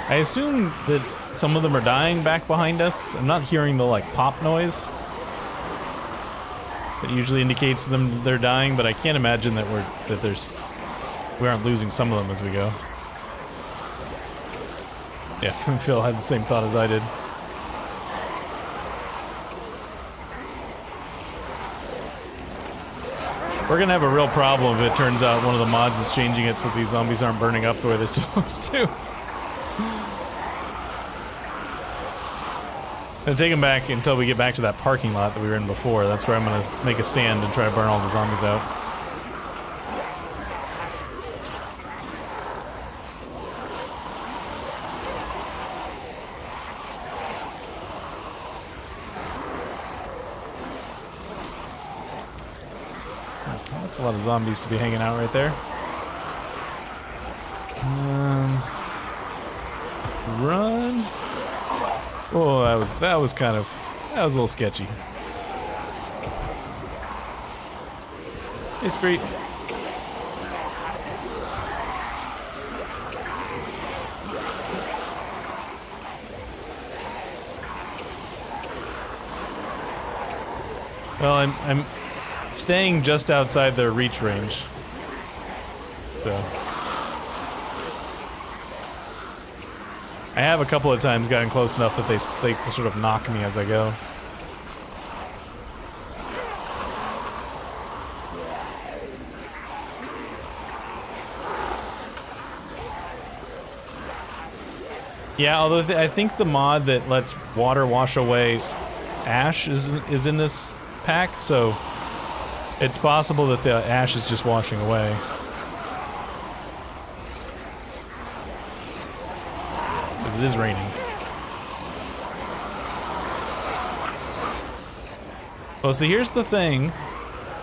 I assume that some of them are dying back behind us. I'm not hearing the like pop noise that usually indicates them they're dying, but I can't imagine that we aren't losing some of them as we go. Yeah, Phil had the same thought as I did. We're gonna have a real problem if it turns out one of the mods is changing it so these zombies aren't burning up the way they're supposed to. I'm gonna take them back until we get back to that parking lot that we were in before. That's where I'm gonna make a stand and try to burn all the zombies out. That's a lot of zombies to be hanging out right there. Run. Oh, that was a little sketchy. Hey, Spree. Well, I'm staying just outside their reach range, so I have a couple of times gotten close enough that they sort of knock me as I go. Yeah, although I think the mod that lets water wash away ash is in this pack, so it's possible that the ash is just washing away. Because it is raining. Well, see, here's the thing.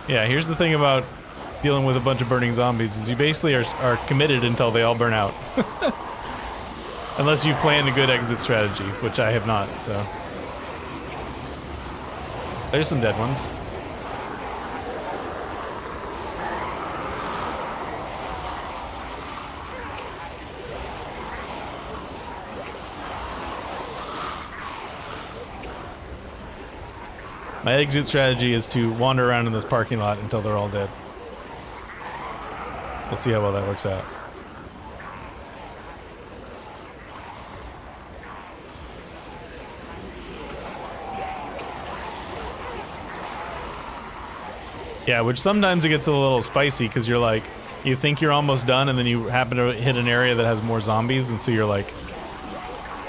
Yeah, here's the thing about dealing with a bunch of burning zombies is you basically are committed until they all burn out. Unless you planned a good exit strategy, which I have not, so. There's some dead ones. My exit strategy is to wander around in this parking lot until they're all dead. We'll see how well that works out. Yeah, which sometimes it gets a little spicy because you're like, you think you're almost done and then you happen to hit an area that has more zombies and so you're like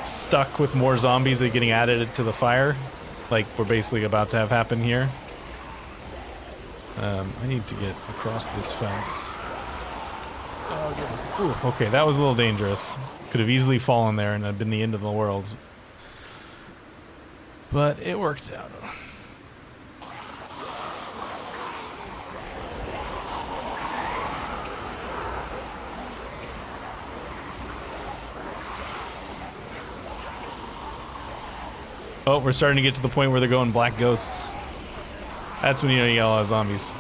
stuck with more zombies that are getting added to the fire. Like we're basically about to have happen here. I need to get across this fence. Ooh, okay, that was a little dangerous. Could have easily fallen there and have been the end of the world. But it worked out. Oh, we're starting to get to the point where they're going black ghosts. That's when you know you got a lot of zombies.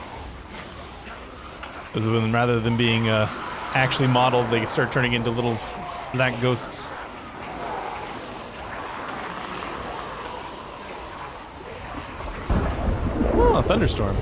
Because when rather than being actually modeled, they start turning into little black ghosts. Oh, a thunderstorm.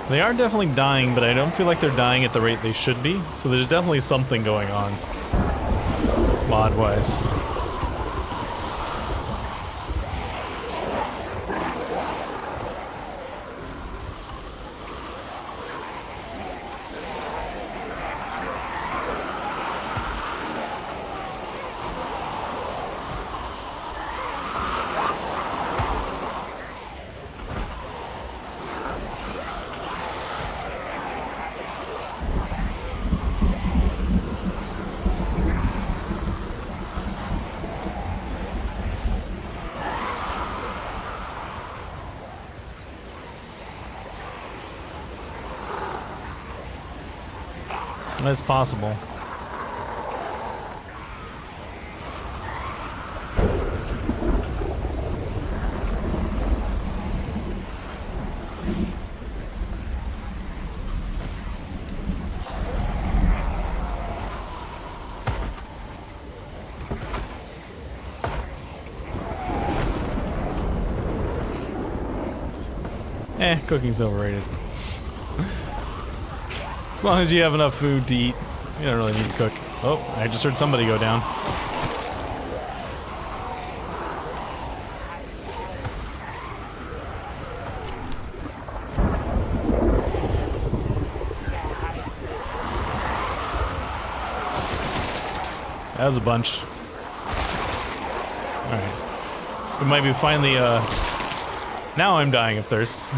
They are definitely dying, but I don't feel like they're dying at the rate they should be. So there's definitely something going on, mod-wise. That's possible. Cooking's overrated. As long as you have enough food to eat, you don't really need to cook. Oh, I just heard somebody go down. That was a bunch. Alright. We might be finally, now I'm dying of thirst.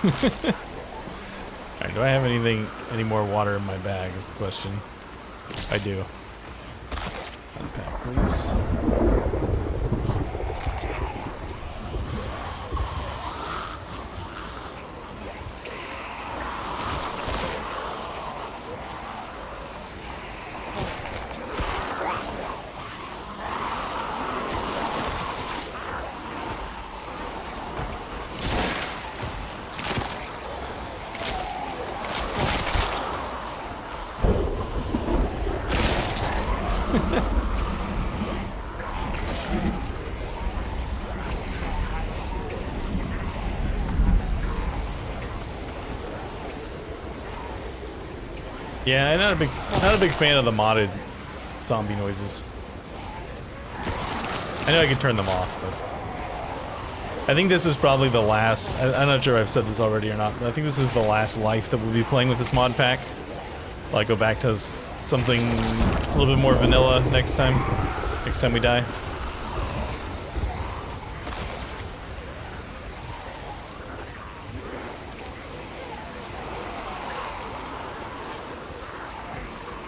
Alright, do I have any more water in my bag is the question. I do. please. Yeah, I'm not a big fan of the modded zombie noises. I know I can turn them off, but I think this is probably the last. I'm not sure if I've said this already or not, but I think this is the last life that we'll be playing with this mod pack. I'll go back to something a little bit more vanilla next time we die.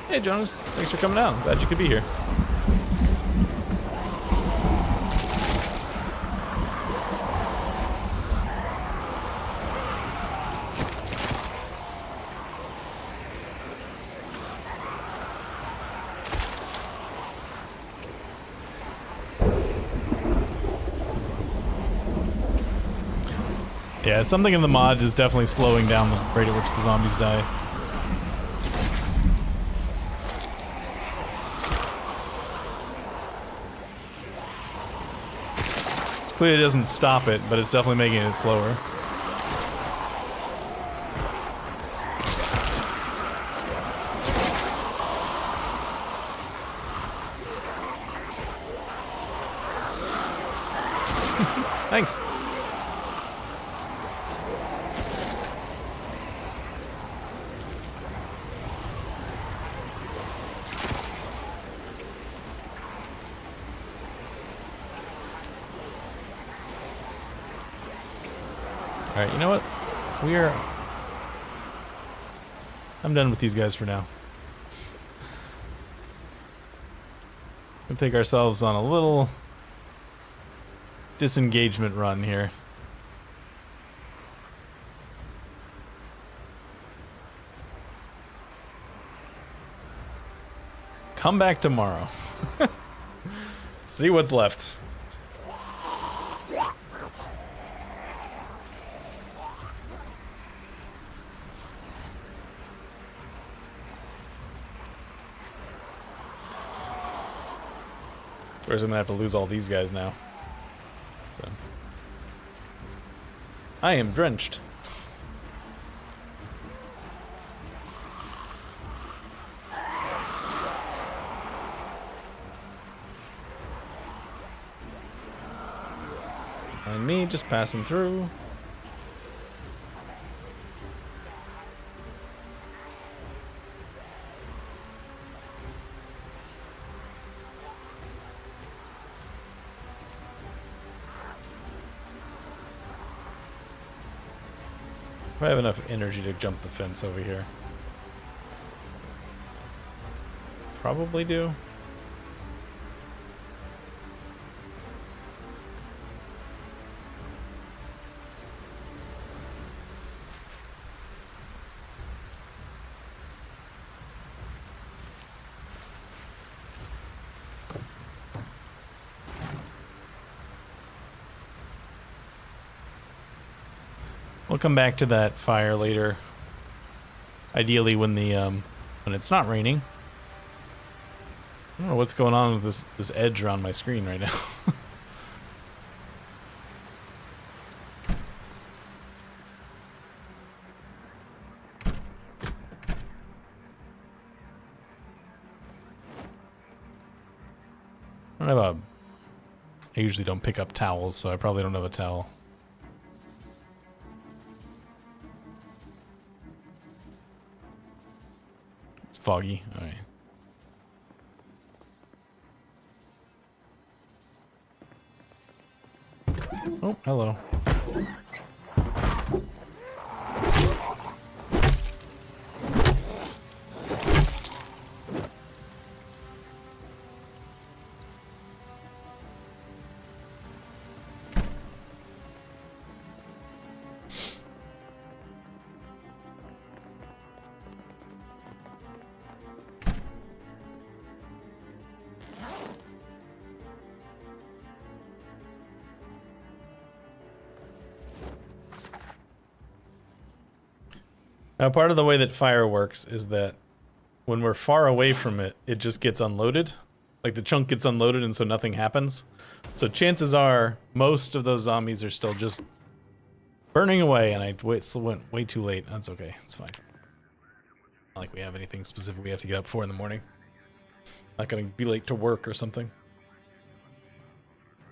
Hey Jonas, thanks for coming out. I'm glad you could be here. Yeah, something in the mod is definitely slowing down the rate at which the zombies die. Clearly it doesn't stop it, but it's definitely making it slower. Thanks. Alright, you know what? I'm done with these guys for now. We'll take ourselves on a little disengagement run here. Come back tomorrow. See what's left. Whereas I'm gonna have to lose all these guys now. So I am drenched. And me just passing through. I have enough energy to jump the fence over here. Probably do. We'll come back to that fire later. Ideally when when it's not raining. I don't know what's going on with this edge around my screen right now. I usually don't pick up towels, so I probably don't have a towel. It's foggy. All right. Oh, hello. Now, part of the way that fire works is that when we're far away from it, it just gets unloaded. Like the chunk gets unloaded and so nothing happens. So chances are most of those zombies are still just burning away, and I went way too late. That's okay, it's fine. Not like we have anything specific we have to get up for in the morning. Not gonna be late to work or something.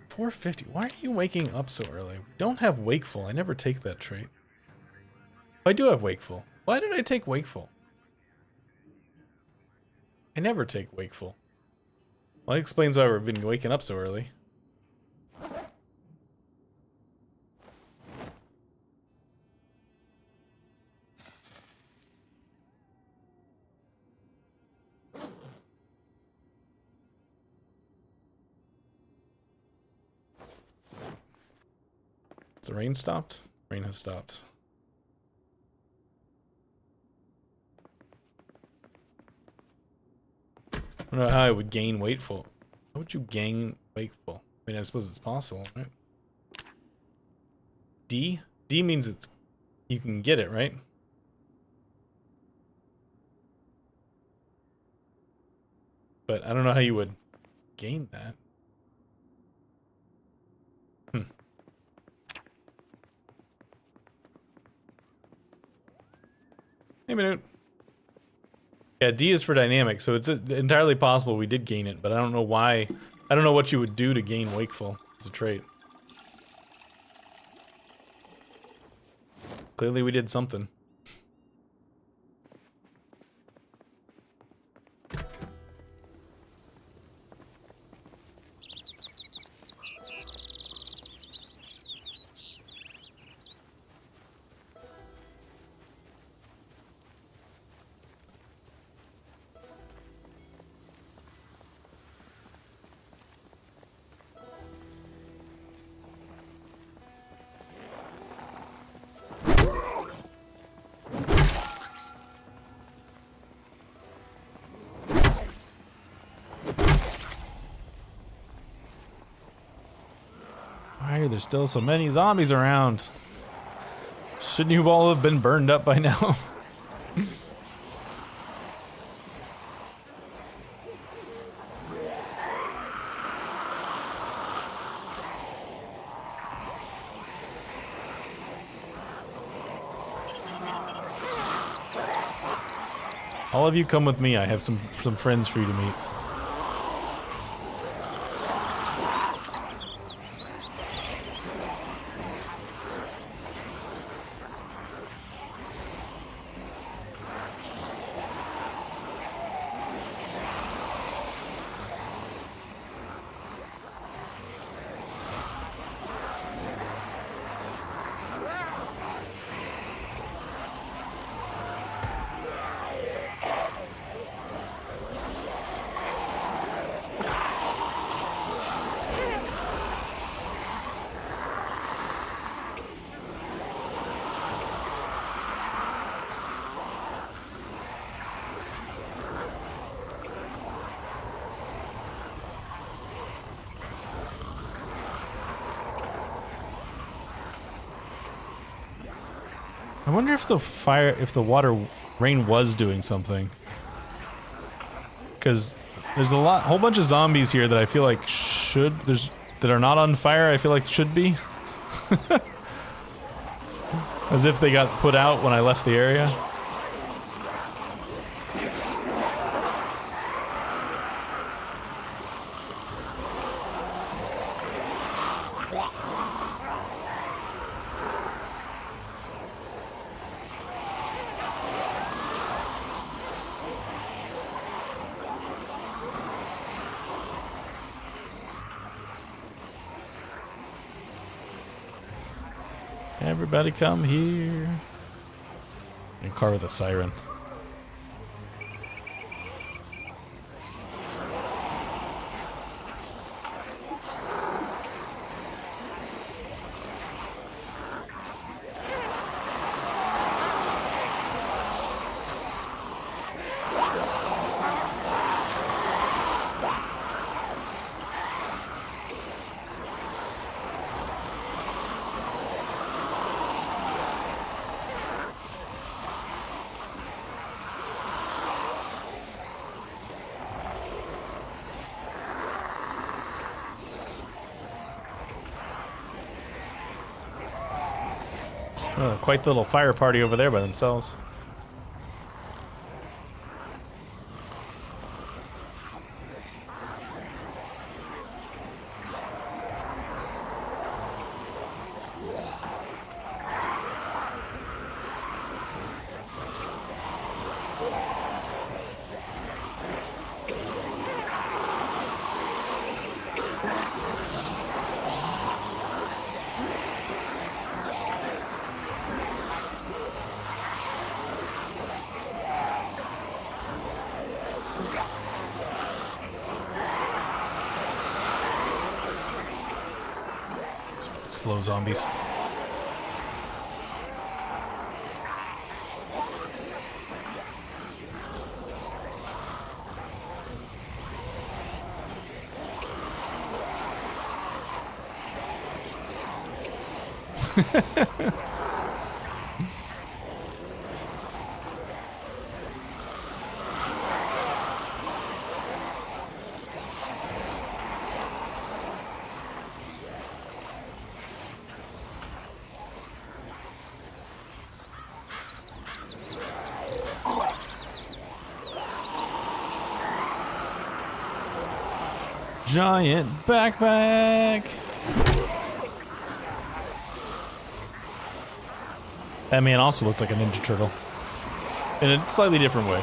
4:50, why are you waking up so early? We don't have wakeful, I never take that trait. I do have wakeful. Why did I take wakeful? I never take wakeful. Well, that explains why we've been waking up so early. Has the rain stopped? Rain has stopped. I don't know how I would gain wakeful. How would you gain wakeful? I mean, I suppose it's possible, right? D? D means it's you can get it, right? But I don't know how you would gain that. Hey, minute. Yeah, D is for dynamic, so it's entirely possible we did gain it, but I don't know why. I don't know what you would do to gain wakeful as a trait. Clearly we did something. Why are there still so many zombies around? Shouldn't you all have been burned up by now? All of you come with me. I have some friends for you to meet. I wonder if the rain was doing something. Because there's whole bunch of zombies here that I feel like that are not on fire, I feel like should be. As if they got put out when I left the area. Everybody come here. A car with a siren. Quite the little fire party over there by themselves. Slow zombies. Giant backpack. That man also looked like a Ninja Turtle in a slightly different way.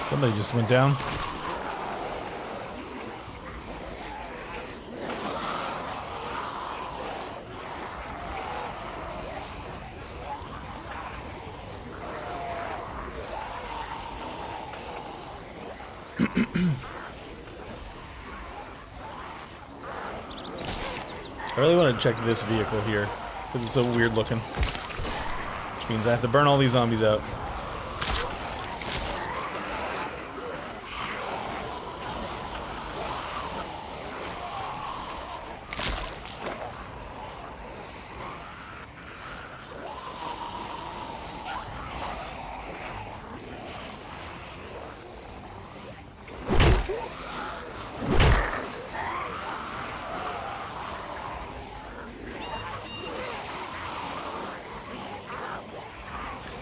Somebody just went down. I really want to check this vehicle here because it's so weird looking. Which means I have to burn all these zombies out.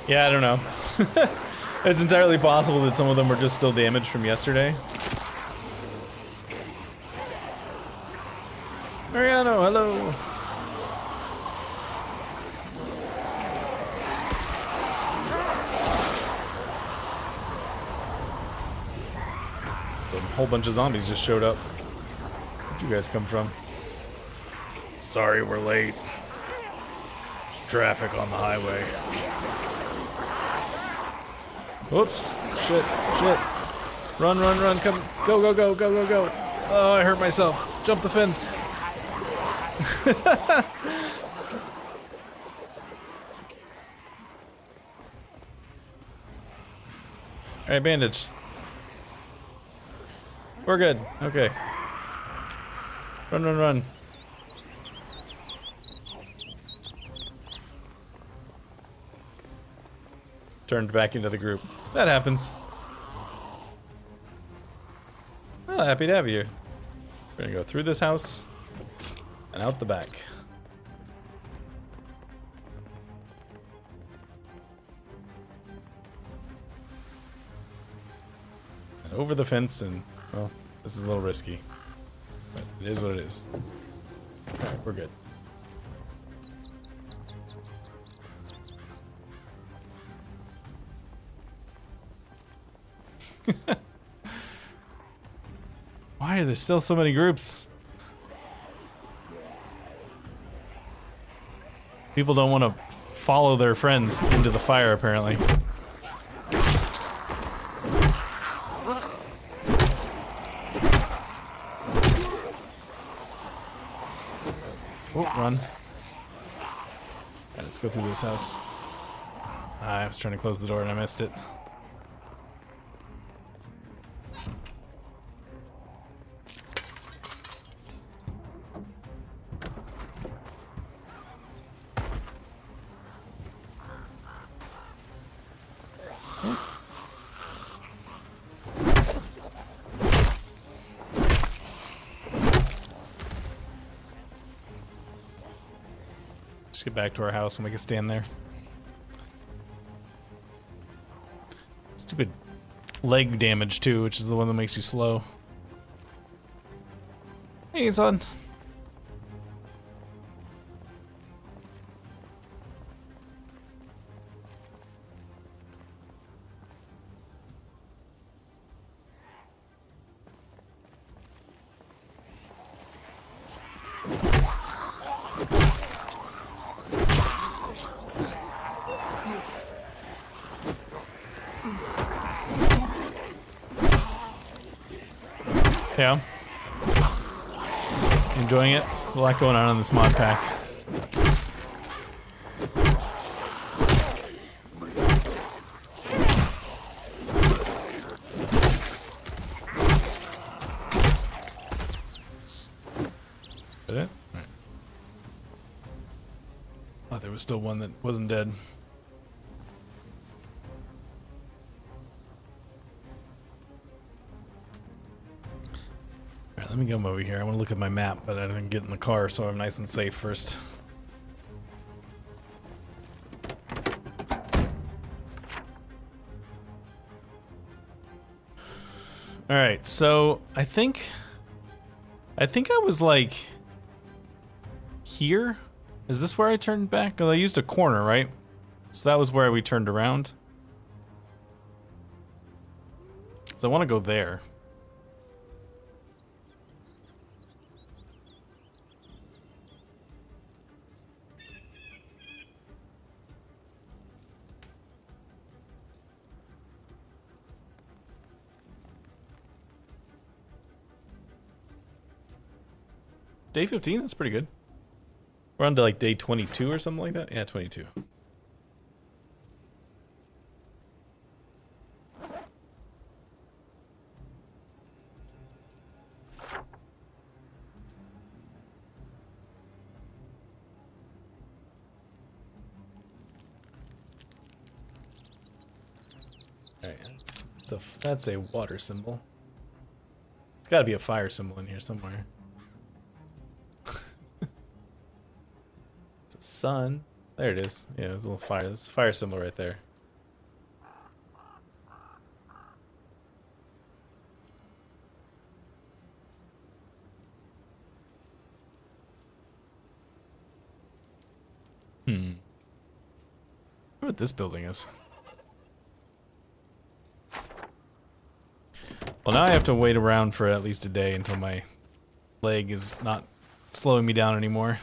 Yeah, I don't know. It's entirely possible that some of them were just still damaged from yesterday. Mariano, hello. A whole bunch of zombies just showed up. Where'd you guys come from? Sorry, we're late. There's traffic on the highway. Whoops. Shit. Run, come. Go. Oh, I hurt myself. Jump the fence. Alright, bandage. We're good. Okay. Run. Turned back into the group. That happens. Well, happy to have you here. We're gonna go through this house and out the back. And over the fence and, well, this is a little risky. But it is what it is. Alright, we're good. Why are there still so many groups? People don't want to follow their friends into the fire, apparently. Oh, run. Right, let's go through this house. I was trying to close the door and I missed it. Just get back to our house and we can stand there. Stupid leg damage too, which is the one that makes you slow. Hey, son. Yeah. Enjoying it? There's a lot going on in this mod pack. Is that it? Right. Oh, there was still one that wasn't dead. Let me come over here. I want to look at my map, but I didn't get in the car, so I'm nice and safe first. Alright, so I think I was like here? Is this where I turned back? Because I used a corner, right? So that was where we turned around. So I want to go there. Day 15, that's pretty good. We're on to like day 22 or something like that? Yeah, 22. Alright, that's a water symbol. It's gotta be a fire symbol in here somewhere. Sun. There it is. Yeah, there's a little fire. There's a fire symbol right there. I wonder what this building is. Well, now I have to wait around for at least a day until my leg is not slowing me down anymore.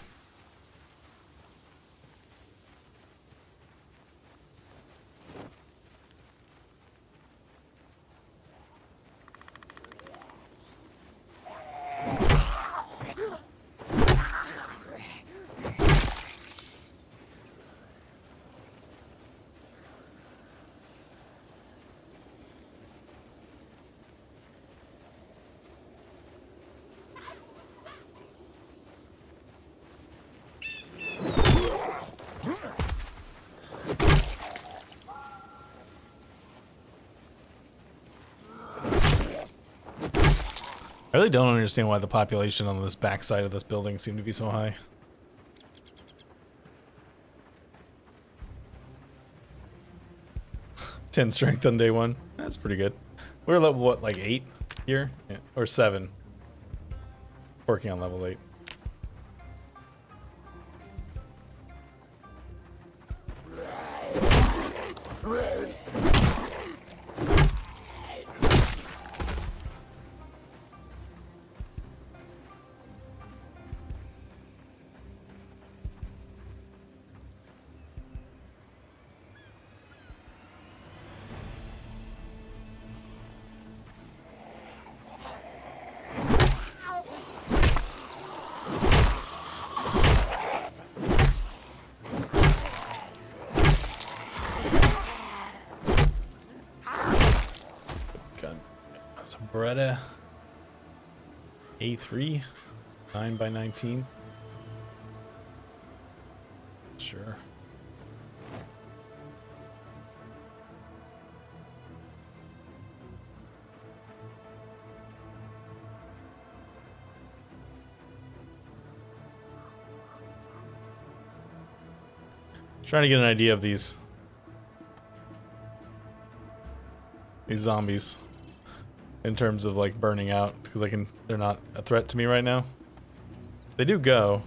I really don't understand why the population on this backside of this building seemed to be so high. 10 strength on day 1. That's pretty good. We're level, what, like 8 here? Yeah. Or 7. Working on level 8. Some Beretta A3, 9x19. Sure. Trying to get an idea of these zombies in terms of like burning out, because they're not a threat to me right now. They do go.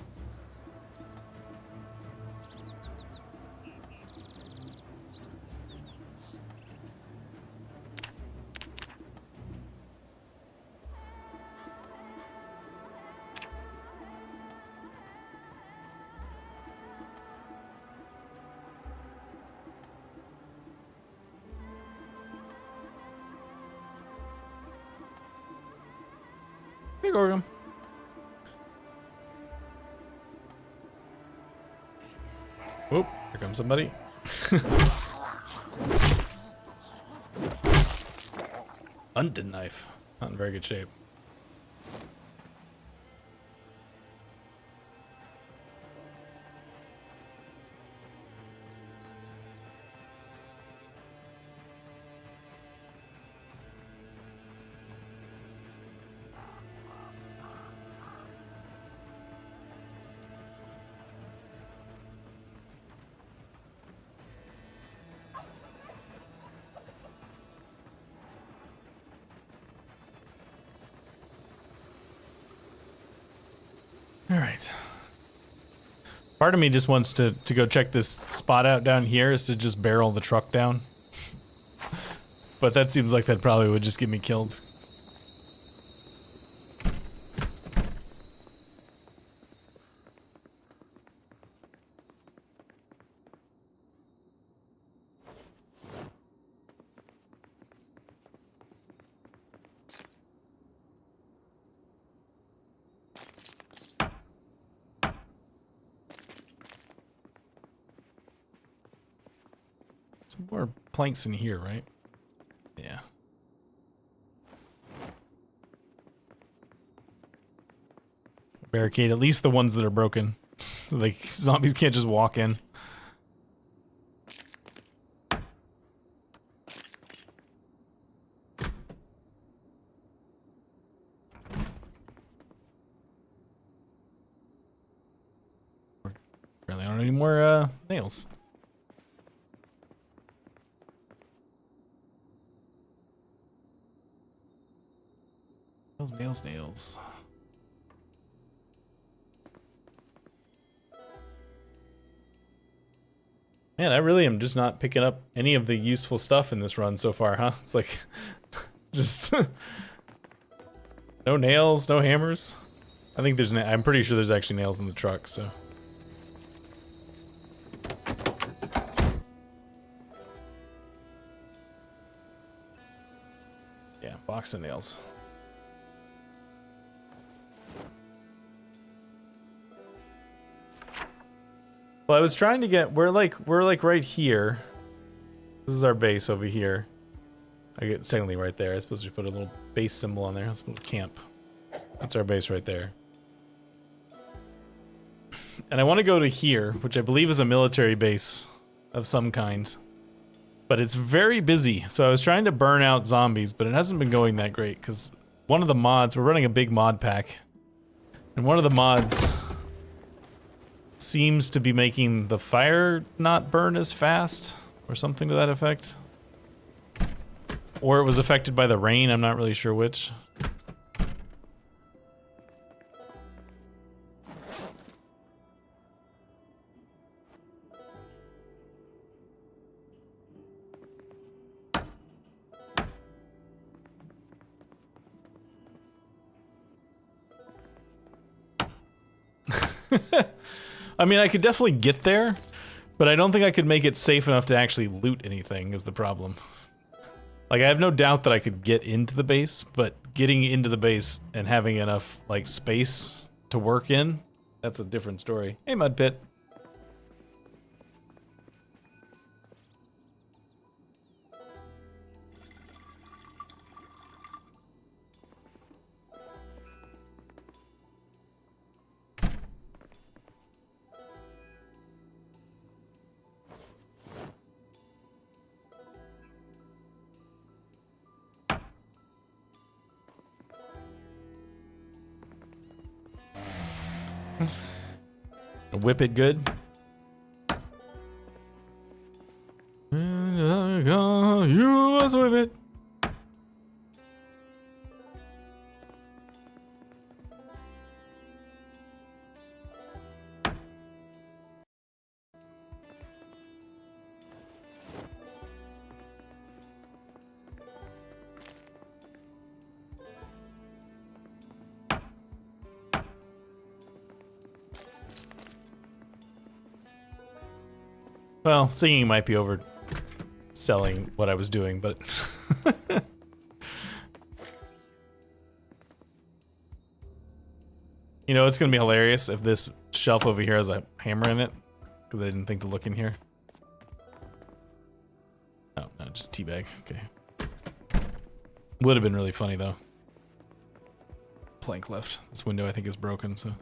Hey, Gorgum. Whoop, here comes somebody. Hunting knife. Not in very good shape. All right. Part of me just wants to go check this spot out down here, is to just barrel the truck down. But that seems like that probably would just get me killed. Some more planks in here, right? Yeah. Barricade at least the ones that are broken. So like zombies can't just walk in. Apparently I don't need any more nails. Nails. Man, I really am just not picking up any of the useful stuff in this run so far, huh? It's like, just no nails, no hammers. I think I'm pretty sure there's actually nails in the truck, so. Yeah, box of nails. Well, I was trying to get, we're like right here. This is our base over here. It's technically right there. I suppose we should put a little base symbol on there. Let's put camp. That's our base right there. And I want to go to here, which I believe is a military base of some kind. But it's very busy. So I was trying to burn out zombies, but it hasn't been going that great because one of the mods, we're running a big mod pack. And one of the mods seems to be making the fire not burn as fast, or something to that effect. Or it was affected by the rain, I'm not really sure which. I mean, I could definitely get there, but I don't think I could make it safe enough to actually loot anything is the problem. Like, I have no doubt that I could get into the base, but getting into the base and having enough, like, space to work in, that's a different story. Hey, Mud Pit. Whip it good. You must whip it. Well, singing might be overselling what I was doing, but you know, it's gonna be hilarious if this shelf over here has a hammer in it, because I didn't think to look in here. Oh, no, just teabag. Okay. Would have been really funny though. Plank left. This window I think is broken, so.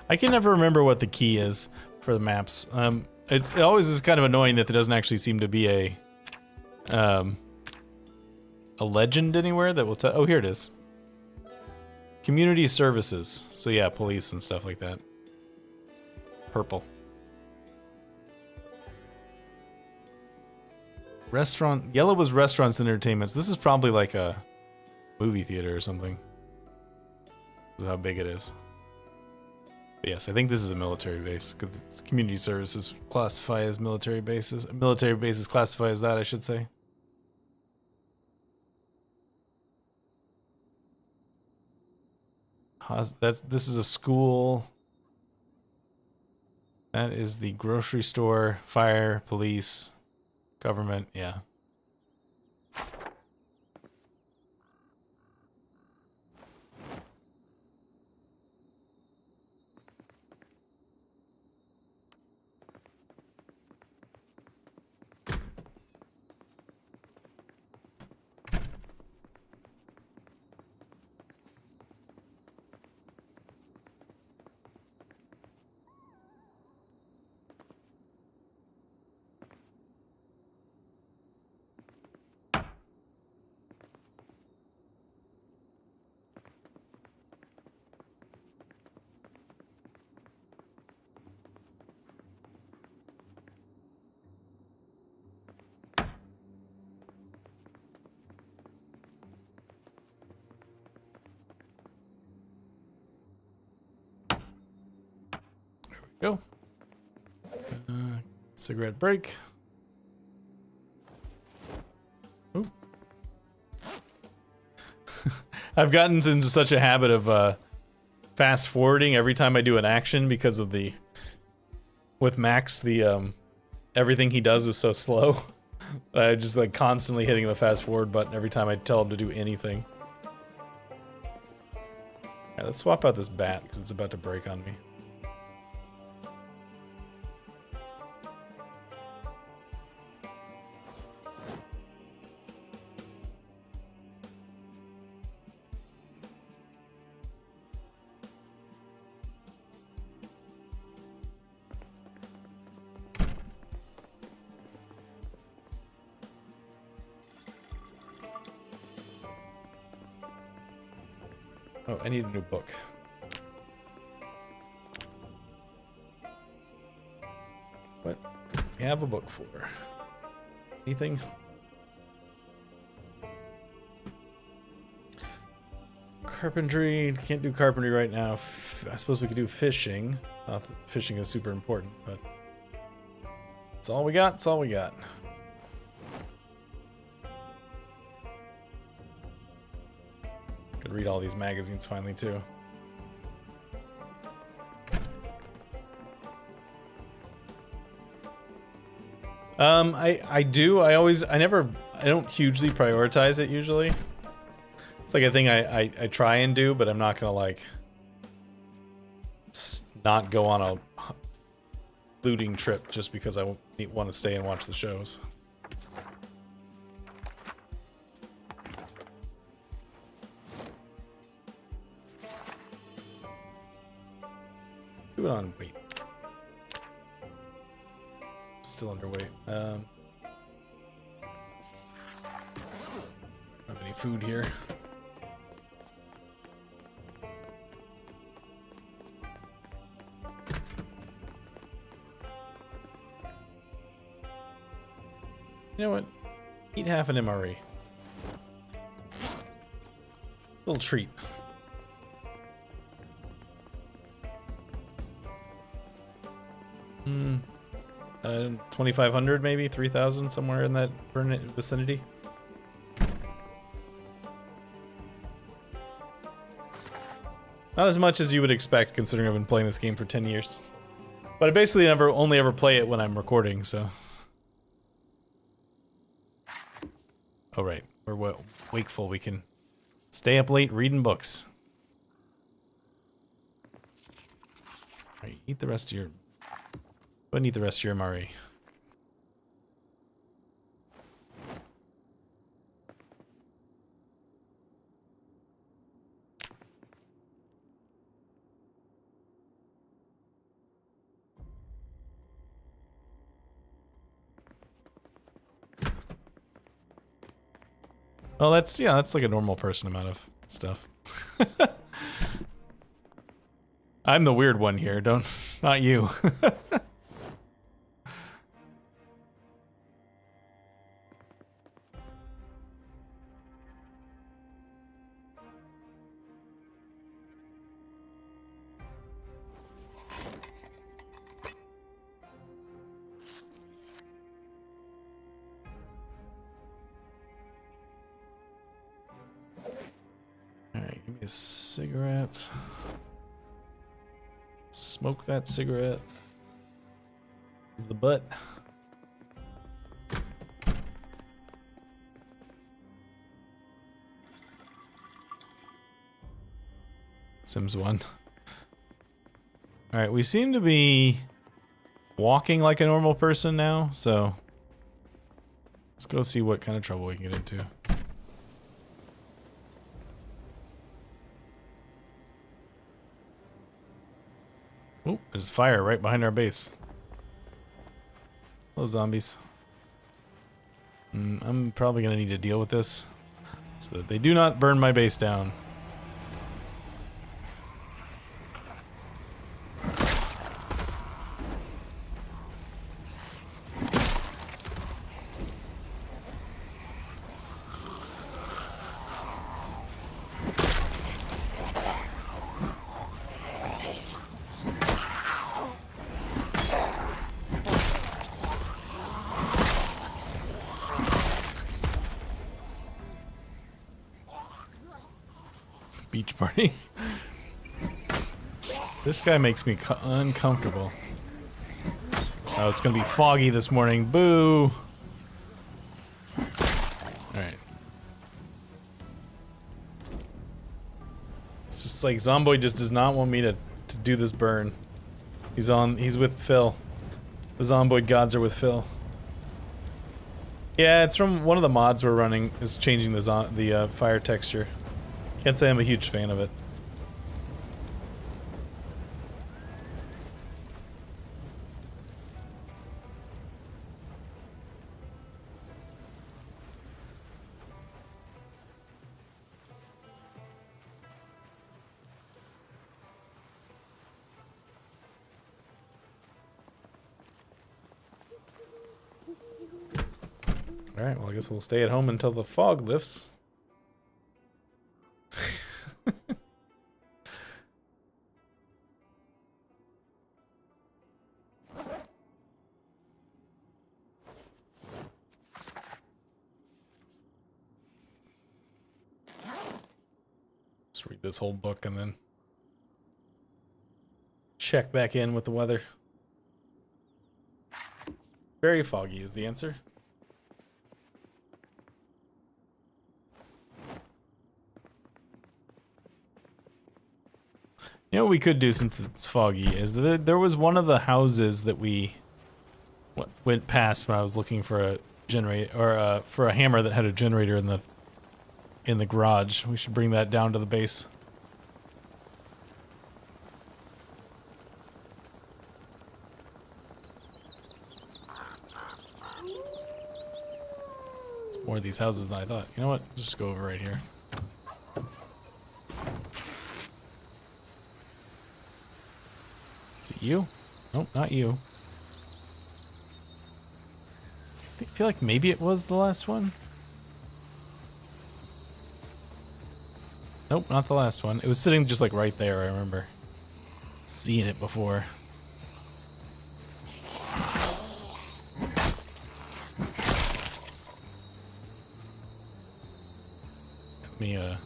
I can never remember what the key is for the maps. It always is kind of annoying that there doesn't actually seem to be a legend anywhere that will tell. Oh, here it is. Community services. So yeah, police and stuff like that. Purple. Restaurant. Yellow was restaurants and entertainments. This is probably like a movie theater or something. This is how big it is. But yes, I think this is a military base because it's community services classify as military bases. Military bases classify as that, I should say. This is a school. That is the grocery store, fire, police, government. Yeah. Go. Cigarette break. Ooh. I've gotten into such a habit of fast forwarding every time I do an action because of with Max everything he does is so slow. I just like constantly hitting the fast forward button every time I tell him to do anything. Yeah, let's swap out this bat because it's about to break on me. Oh, I need a new book. What do you have a book for? Anything? Carpentry. Can't do carpentry right now. I suppose we could do fishing. Not that fishing is super important, but it's all we got. It's all we got. Could read all these magazines finally too. I do. I don't hugely prioritize it usually. It's like a thing I try and do, but I'm not gonna like not go on a looting trip just because I want to stay and watch the shows. Do it on weight. Still underweight. Don't have any food here. You know what? Eat half an MRE. Little treat. 2,500 maybe, 3,000, somewhere in that vicinity. Not as much as you would expect, considering I've been playing this game for 10 years. But I basically only ever play it when I'm recording, so. Oh right, we're wakeful. We can stay up late reading books. All right, eat the rest of your. Go ahead and eat the rest of your MRE. Well, that's like a normal person amount of stuff. I'm the weird one here, not you. Alright, give me a cigarette. Smoke that cigarette. The butt. Sims 1. Alright, we seem to be walking like a normal person now, so let's go see what kind of trouble we can get into. Oh, there's fire right behind our base. Hello, zombies. I'm probably gonna need to deal with this so that they do not burn my base down. Beach party. This guy makes me uncomfortable. Oh, it's gonna be foggy this morning. Boo! Alright. It's just like Zomboid just does not want me to do this burn. He's with Phil. The Zomboid gods are with Phil. Yeah, it's from one of the mods we're running is changing the fire texture. Can't say I'm a huge fan of it. Alright, well I guess we'll stay at home until the fog lifts. Just read this whole book and then check back in with the weather. Very foggy is the answer. You know what we could do since it's foggy is there was one of the houses that we went past when I was looking for a generator or for a hammer that had a generator in the garage. We should bring that down to the base. It's more of these houses than I thought. You know what? Let's just go over right here. Is it you? Nope, not you. I feel like maybe it was the last one. Nope, not the last one. It was sitting just like right there, I remember seeing it before. Let me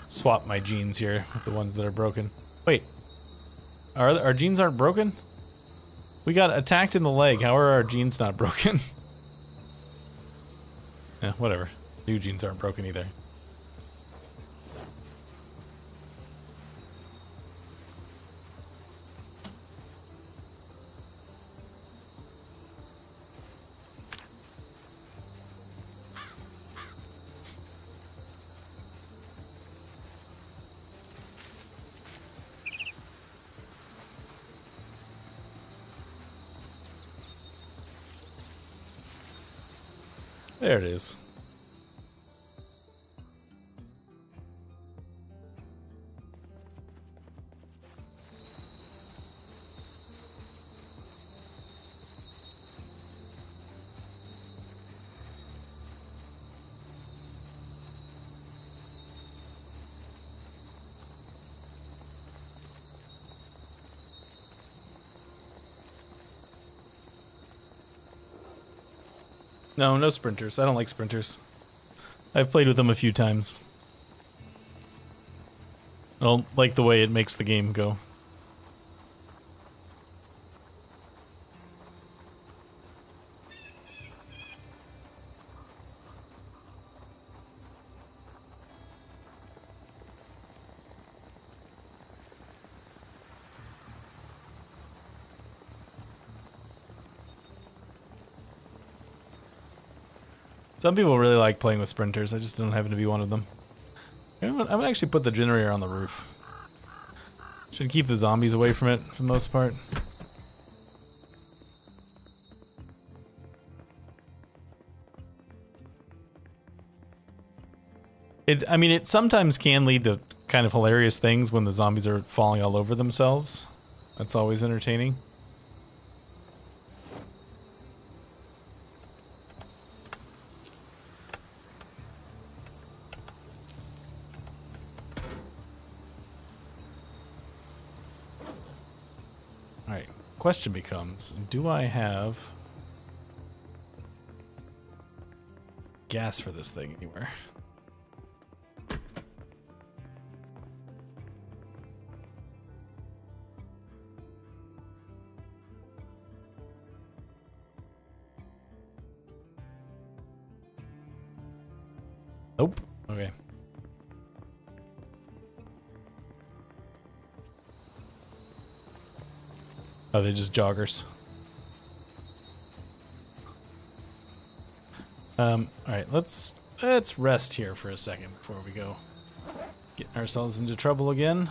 swap my jeans here with the ones that are broken. Wait, our jeans aren't broken? We got attacked in the leg. How are our jeans not broken? Yeah, whatever. New jeans aren't broken either. There it is. No, no sprinters. I don't like sprinters. I've played with them a few times. I don't like the way it makes the game go. Some people really like playing with sprinters. I just don't happen to be one of them. You know what? I'm gonna actually put the generator on the roof. Should keep the zombies away from it for the most part. I mean, it sometimes can lead to kind of hilarious things when the zombies are falling all over themselves. That's always entertaining. Alright, question becomes, do I have gas for this thing anywhere? Nope. Okay. Oh, they're just joggers. Alright, let's rest here for a second before we go getting ourselves into trouble again.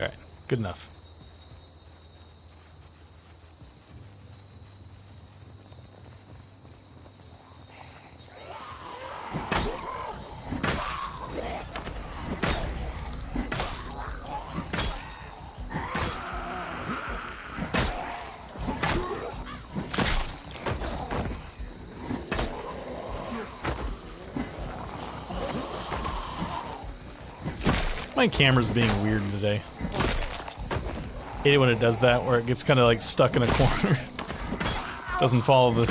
Alright, good enough. My camera's being weird today. Hate it when it does that, where it gets kind of like stuck in a corner. Doesn't follow the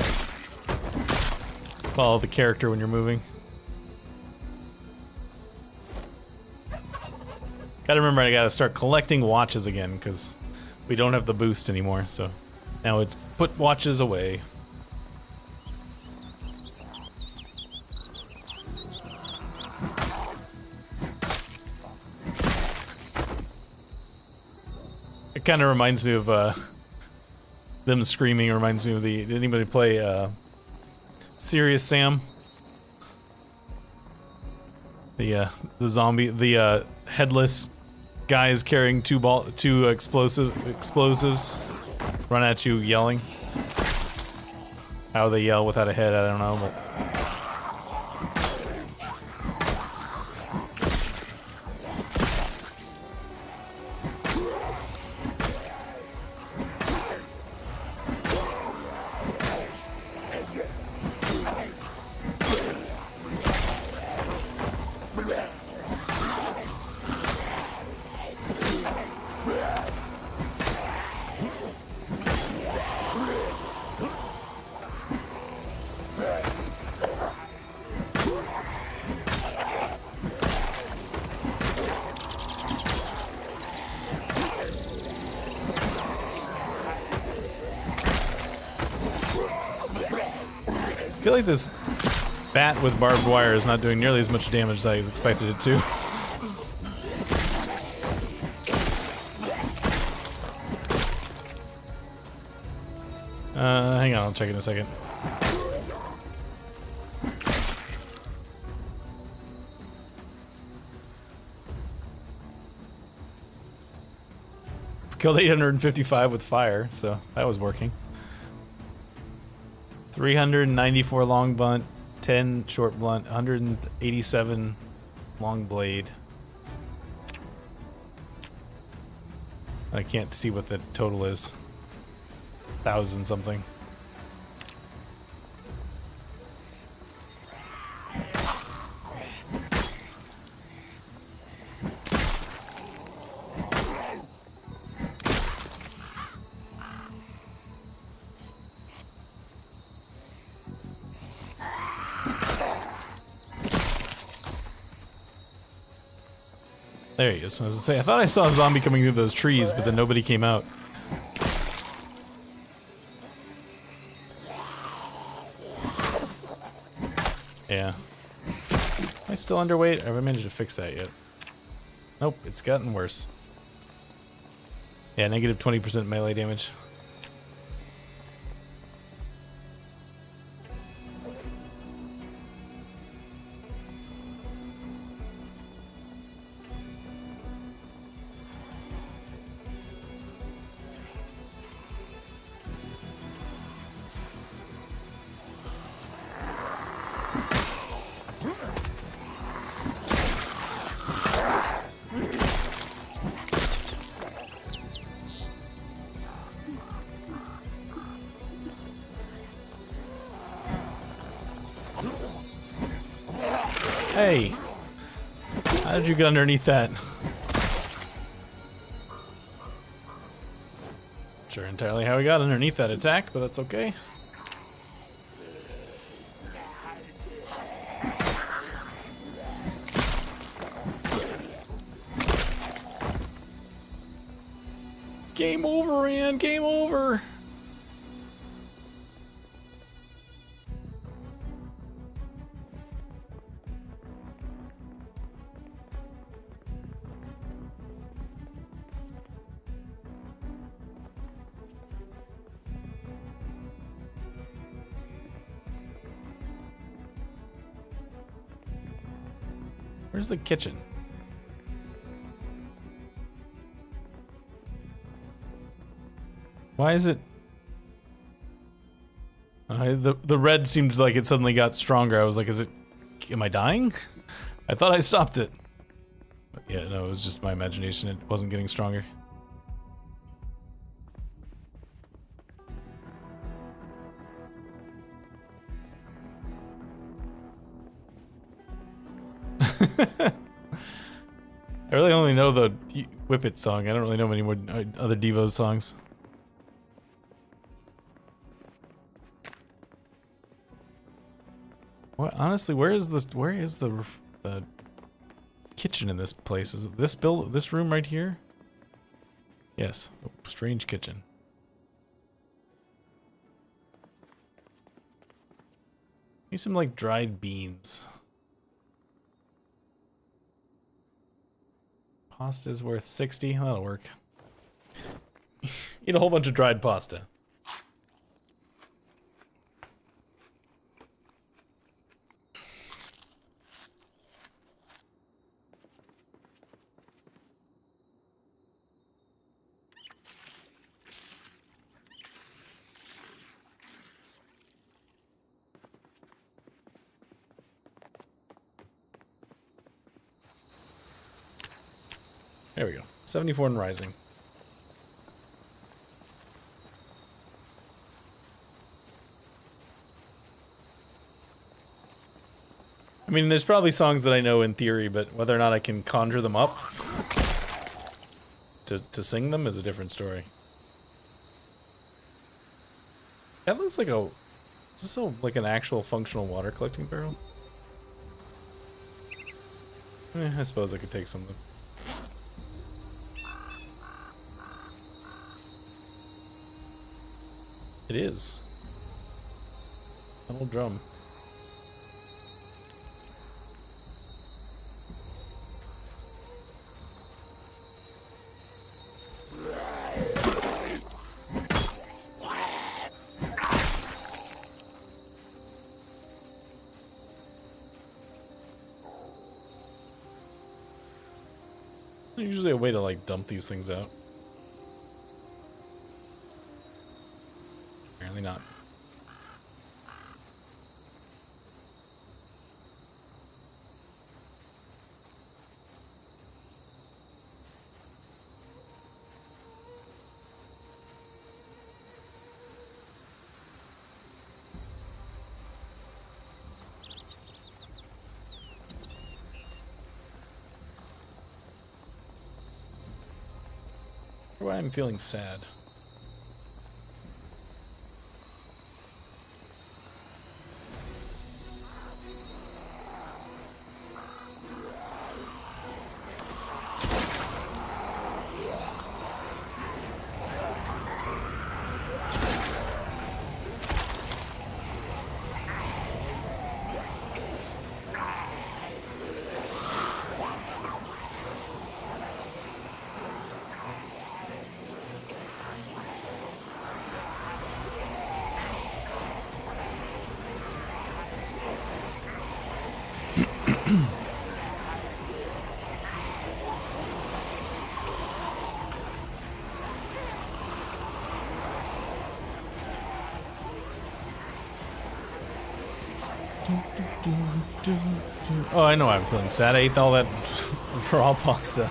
character when you're moving. Gotta remember I gotta start collecting watches again, because we don't have the boost anymore, so now it's put watches away. It kind of reminds me of them screaming. Reminds me of the. Did anybody play Serious Sam? The headless guys carrying two explosives run at you yelling. How they yell without a head, I don't know, but. I feel like this bat with barbed wire is not doing nearly as much damage as I expected it to. Hang on, I'll check in a second. Killed 855 with fire, so that was working. 394 long blunt, 10 short blunt, 187 long blade. I can't see what the total is. 1,000 something. There he is. I was gonna say, I thought I saw a zombie coming through those trees, but then nobody came out. Yeah. Am I still underweight? Have I managed to fix that yet? Nope, it's gotten worse. Yeah, negative 20% melee damage. Hey! How did you get underneath that? Sure entirely how we got underneath that attack, but that's okay. Game over, man! Game over! Where's the kitchen? Why is it? The red seemed like it suddenly got stronger. I was like, is it? Am I dying? I thought I stopped it. But yeah, no, it was just my imagination. It wasn't getting stronger. I really only know the Whip It song. I don't really know any more other Devo's songs. What, honestly, where is the kitchen in this place? Is it this room right here? Yes, strange kitchen. Need some like dried beans. Pasta's worth 60. That'll work. Eat a whole bunch of dried pasta. There we go. 74 and rising. I mean, there's probably songs that I know in theory, but whether or not I can conjure them up to sing them is a different story. That looks like a... Is this like an actual functional water collecting barrel? I suppose I could take something. It is. An old drum. There's usually a way to like dump these things out. Apparently not. Why I'm feeling sad. Oh, I know why I'm feeling sad. I ate all that raw pasta.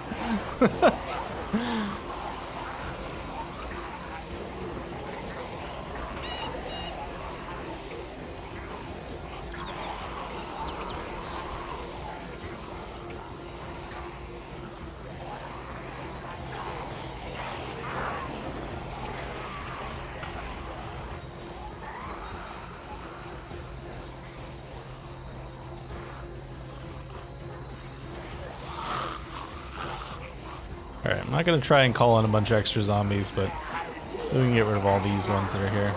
Alright, I'm not gonna try and call in a bunch of extra zombies, but so we can get rid of all these ones that are here.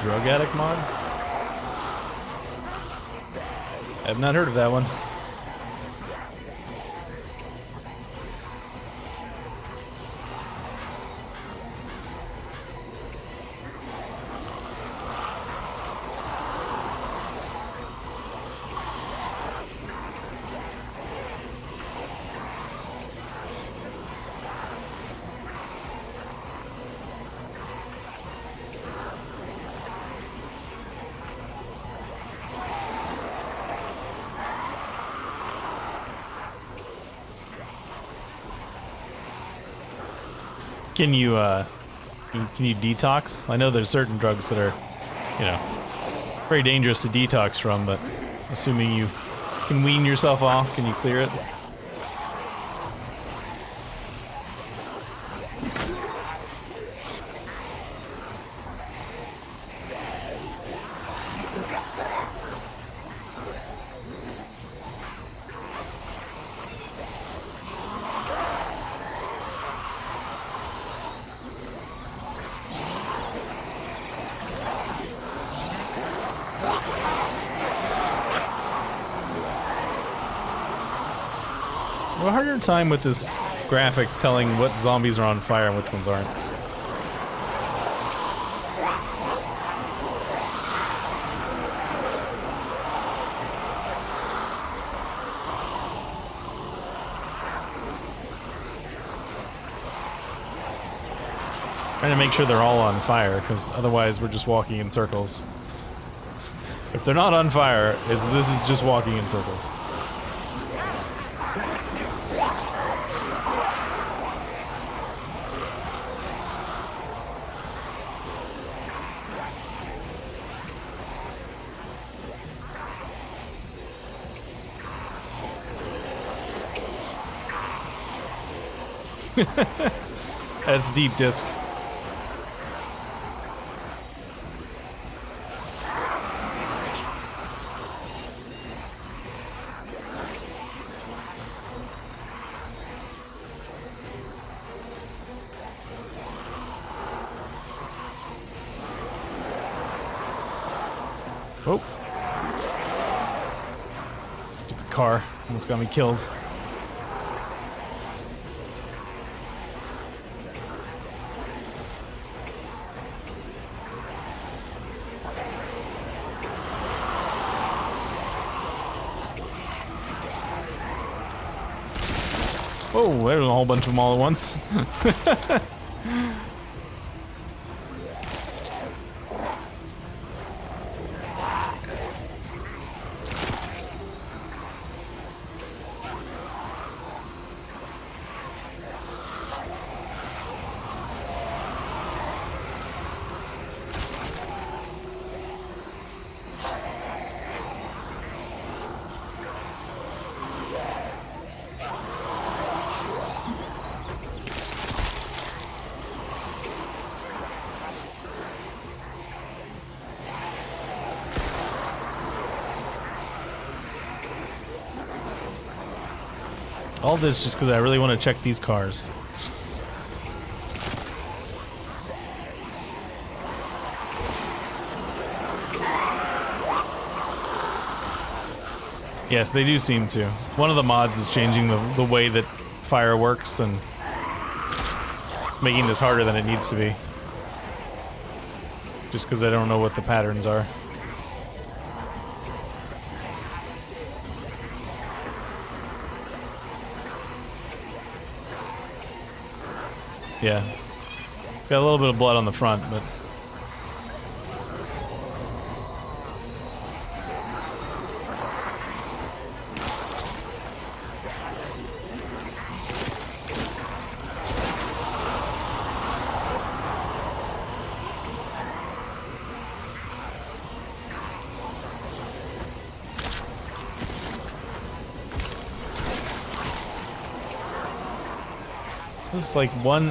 Drug addict mod? I have not heard of that one. Can you detox? I know there's certain drugs that are, you know, very dangerous to detox from, but assuming you can wean yourself off, can you clear it? I have a harder time with this graphic telling what zombies are on fire and which ones aren't. Trying to make sure they're all on fire, because otherwise we're just walking in circles. If they're not on fire, this is just walking in circles. That's deep disc. Oh. Stupid car almost got me killed. Oh, there's a whole bunch of them all at once. All this just because I really want to check these cars. Yes, they do seem to. One of the mods is changing the way that fire works, and it's making this harder than it needs to be. Just because I don't know what the patterns are. Yeah. It's got a little bit of blood on the front, but...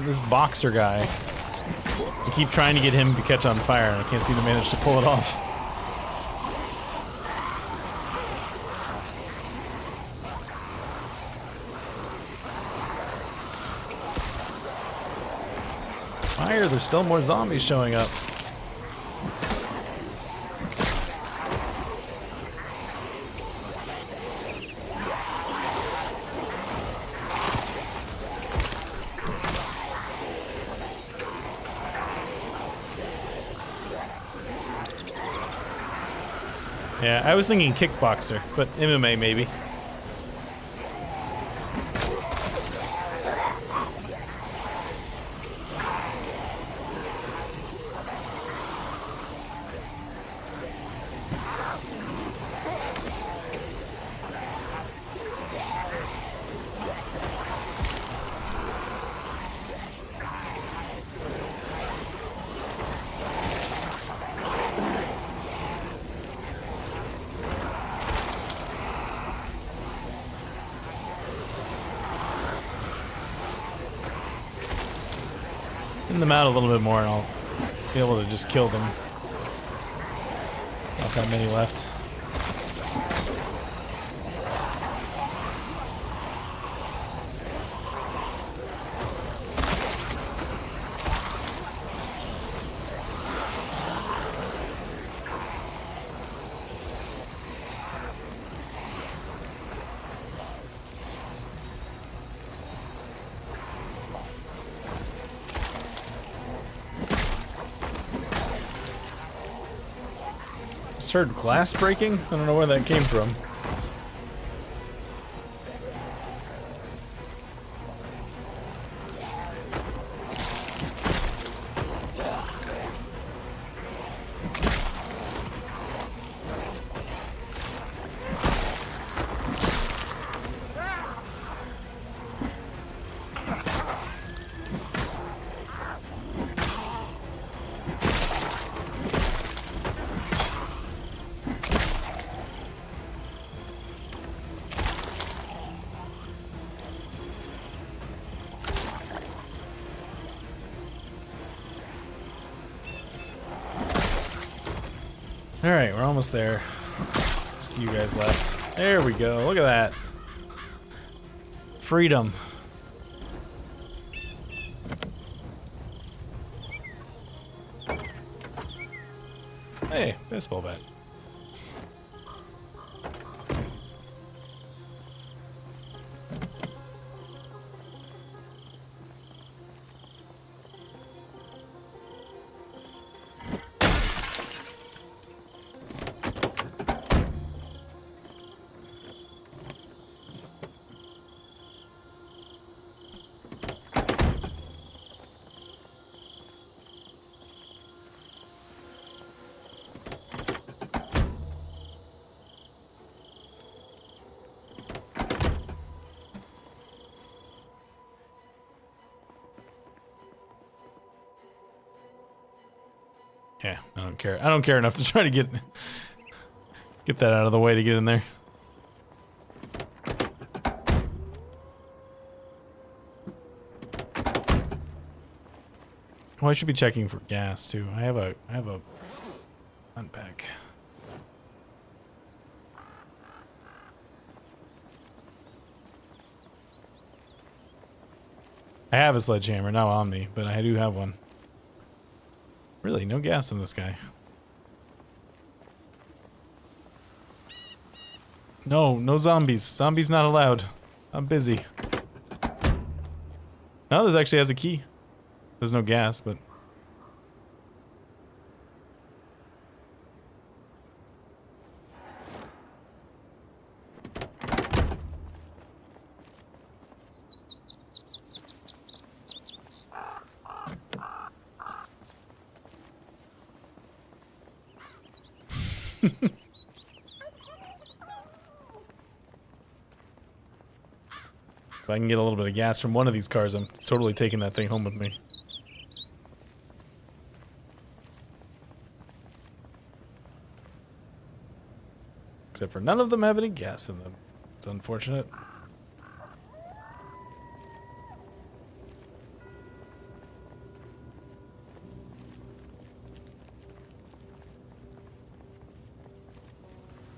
this boxer guy. I keep trying to get him to catch on fire, and I can't seem to manage to pull it off. Why are there still more zombies showing up? Yeah, I was thinking kickboxer, but MMA maybe. them out a little bit more and I'll be able to just kill them. Not that many left. Just heard glass breaking? I don't know where that came from. Alright, we're almost there. Just you guys left. There we go. Look at that. Freedom. Hey, baseball bat. Yeah, I don't care. I don't care enough to try to get that out of the way to get in there. Oh, I should be checking for gas too. I have a unpack. I have a sledgehammer, not on me, but I do have one. Really, no gas in this guy. No, no zombies. Zombies not allowed. I'm busy. No, this actually has a key. There's no gas, but... If I can get a little bit of gas from one of these cars, I'm totally taking that thing home with me. Except for none of them have any gas in them. It's unfortunate.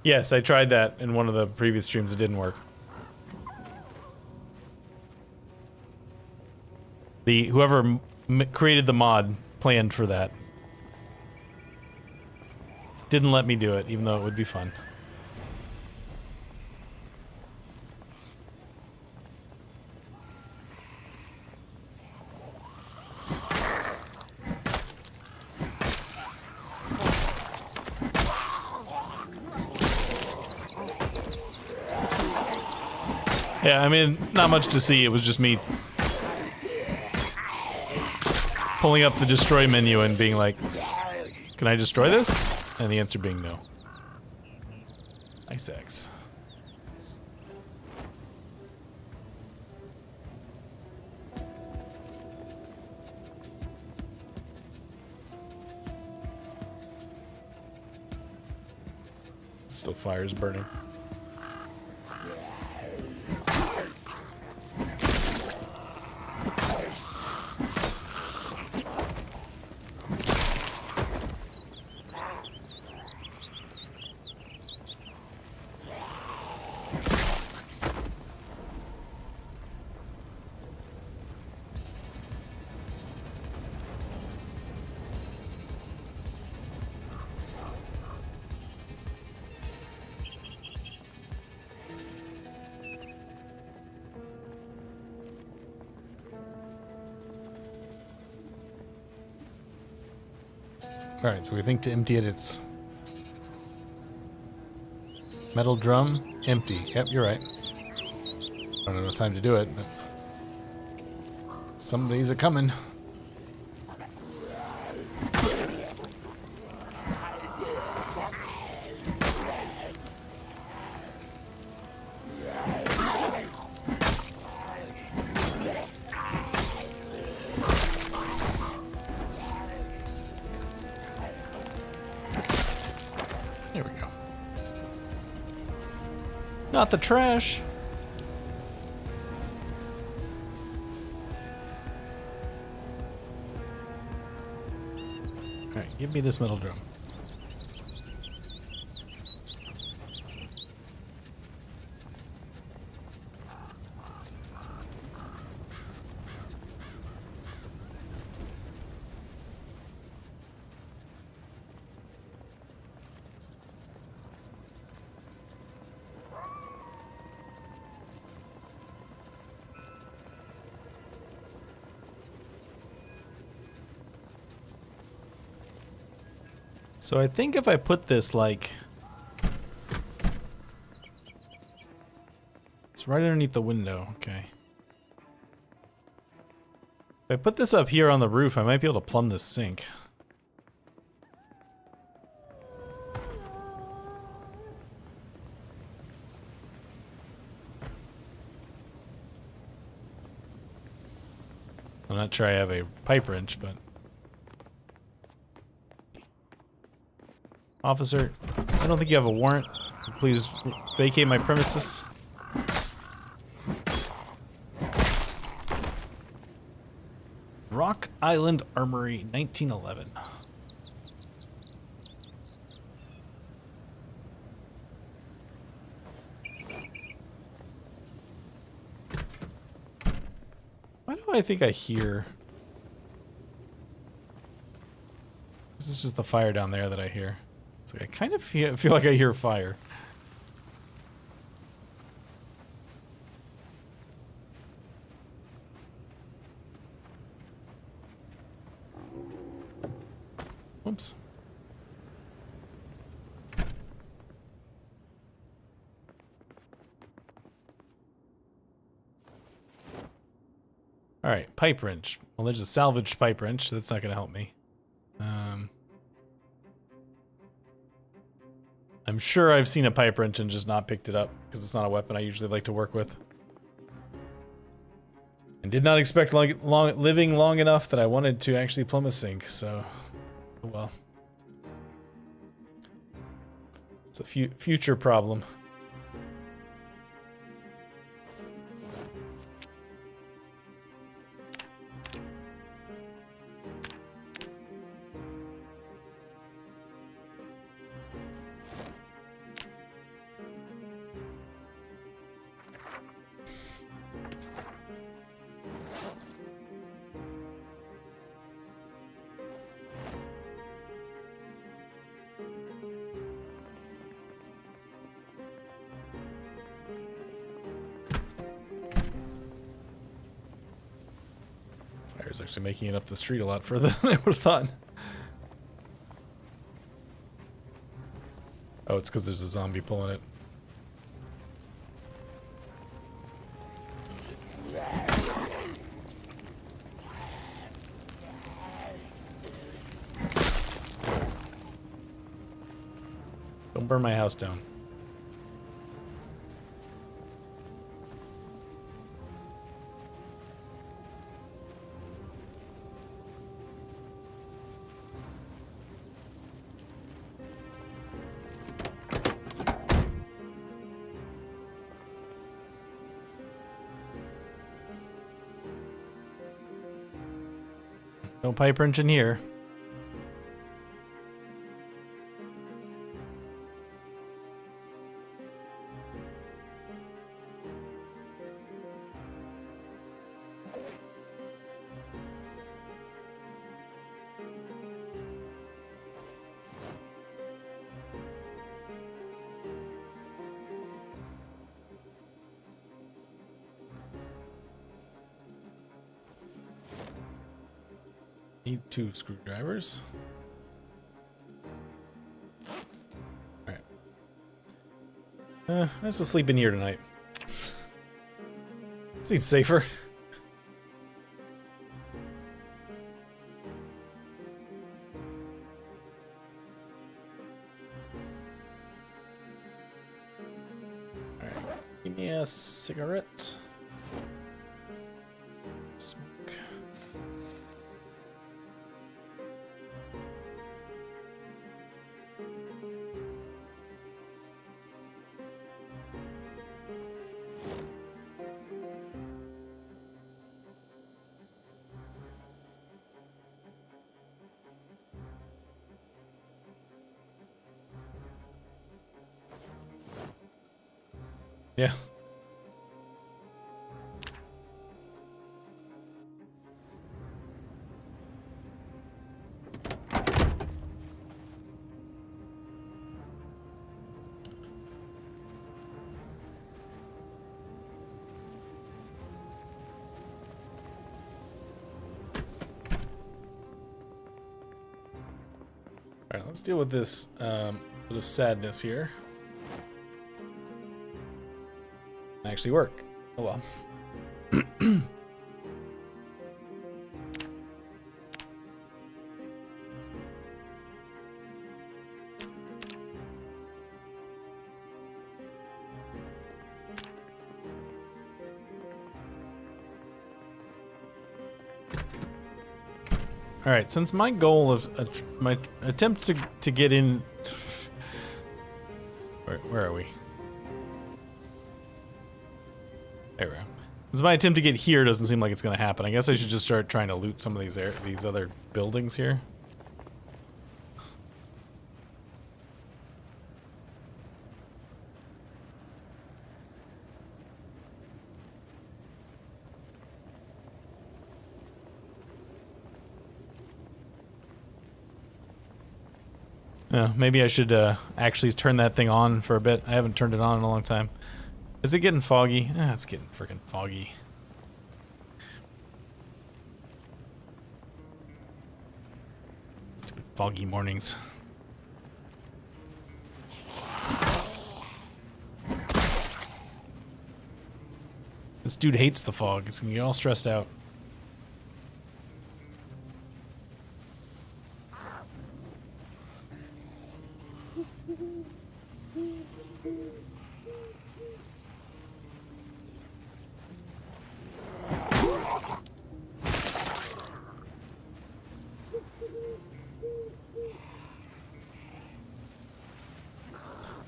Yes, I tried that in one of the previous streams. It didn't work. Whoever created the mod planned for that. Didn't let me do it, even though it would be fun. Yeah, I mean, not much to see. It was just me pulling up the destroy menu and being like, can I destroy this? And the answer being no. Ice axe. Still fire's burning. Alright, so we think to empty it, it's metal drum, empty. Yep, you're right. I don't know what time to do it, but somebody's a-coming. There we go. Not the trash. Alright, give me this metal drum. So I think if I put this like... It's right underneath the window, okay. If I put this up here on the roof, I might be able to plumb this sink. I'm not sure I have a pipe wrench, but... Officer, I don't think you have a warrant. Please vacate my premises. Rock Island Armory, 1911. Why do I think I hear... This is just the fire down there that I hear. It's like I kind of feel like I hear fire. Whoops. Alright, pipe wrench. Well, there's a salvaged pipe wrench. That's not going to help me. I'm sure I've seen a pipe wrench and just not picked it up, because it's not a weapon I usually like to work with. And did not expect living long enough that I wanted to actually plumb a sink, so... Oh well. It's a future problem. Fire's actually making it up the street a lot further than I would have thought. Oh, it's because there's a zombie pulling it. Don't burn my house down. No pipe wrench in here. Need 2 screwdrivers. Let's just sleep in here tonight. Seems safer. Alright, give me a cigarette. Smoke. Yeah. All right, let's deal with this bit of sadness here. Actually work. Oh well. All right, since my goal of my attempt to get in, where are we? There we go. Since my attempt to get here doesn't seem like it's going to happen, I guess I should just start trying to loot some of these other buildings here. Maybe I should actually turn that thing on for a bit. I haven't turned it on in a long time. Is it getting foggy? It's getting freaking foggy. Stupid foggy mornings. This dude hates the fog. It's gonna get all stressed out.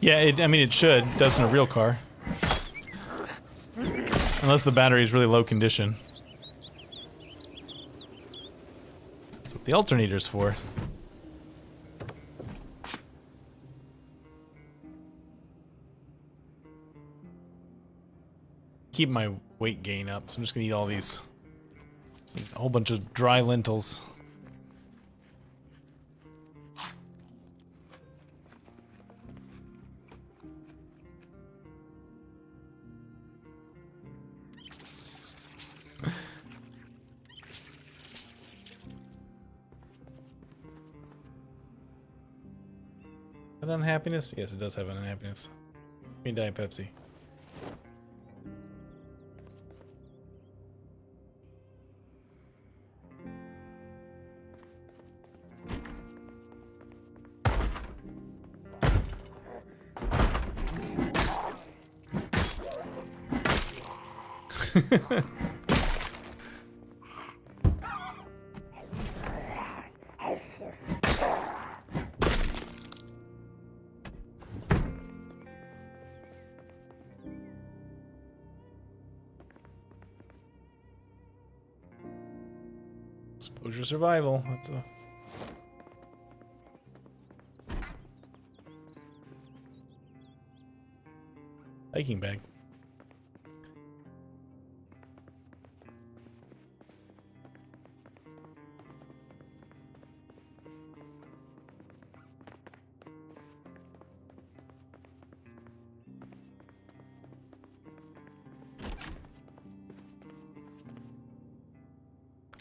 Yeah, I mean, it should. It does in a real car. Unless the battery is really low condition. That's what the alternator's for. Keep my weight gain up, so I'm just gonna eat all these. A whole bunch of dry lentils. An unhappiness? Yes, it does have an unhappiness. Me and Diet Pepsi. Exposure survival. That's a hiking bag.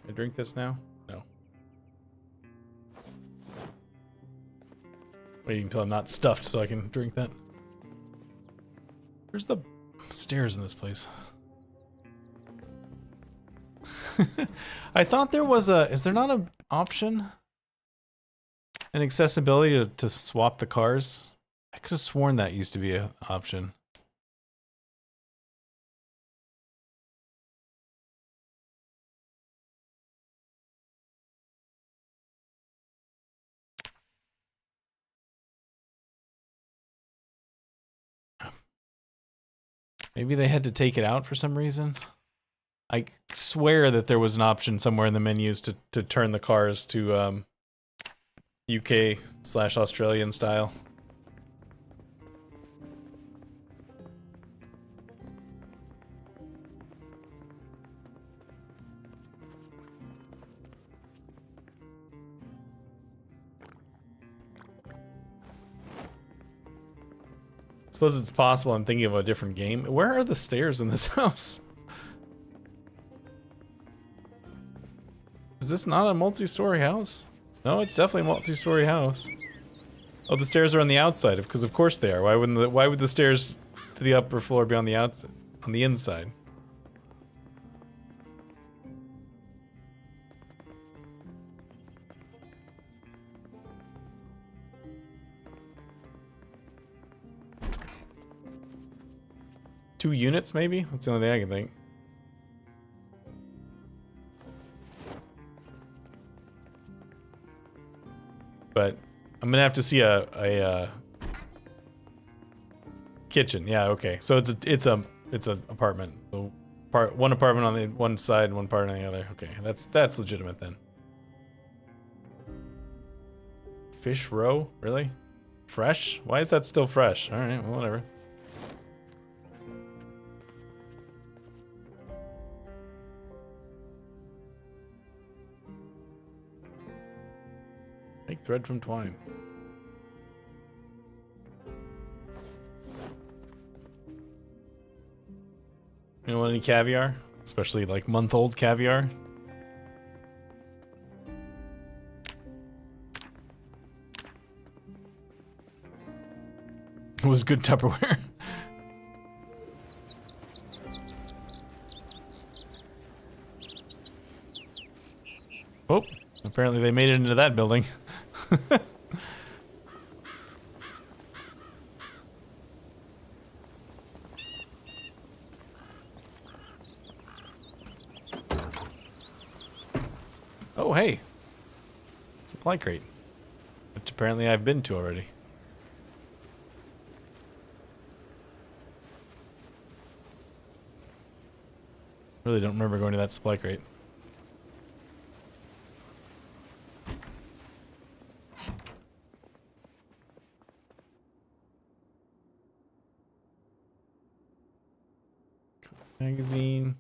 I drink this now? No. Waiting until I'm not stuffed so I can drink that. Where's the stairs in this place? I thought there was a... Is there not an option? An accessibility to swap the cars? I could have sworn that used to be an option. Maybe they had to take it out for some reason. I swear that there was an option somewhere in the menus to turn the cars to UK/Australian style. Suppose it's possible I'm thinking of a different game. Where are the stairs in this house? Is this not a multi-story house? No, it's definitely a multi-story house. Oh, the stairs are on the outside, because of course they are. Why would the stairs to the upper floor be on the outside, on the inside? Two units, maybe? That's the only thing I can think. But I'm gonna have to see a kitchen. Yeah, okay. So it's an apartment. So one apartment on the one side, one part on the other. Okay, that's legitimate then. Fish roe? Really? Fresh? Why is that still fresh? All right, well, whatever. Make thread from twine. You don't want any caviar? Especially like month-old caviar? It was good Tupperware. Oh, apparently they made it into that building. Oh, hey. Supply crate. Which apparently I've been to already. Really don't remember going to that supply crate. Magazine.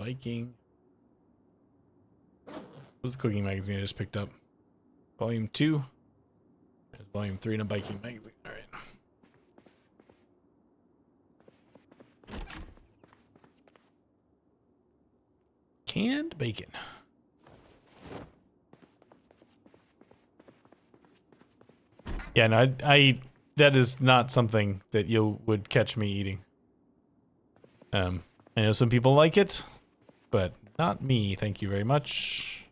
Viking. What was the cooking magazine I just picked up? Volume 2. There's volume 3 in a Viking magazine. Alright. Canned bacon. Yeah, no, I that is not something that you would catch me eating. I know some people like it, but not me, thank you very much.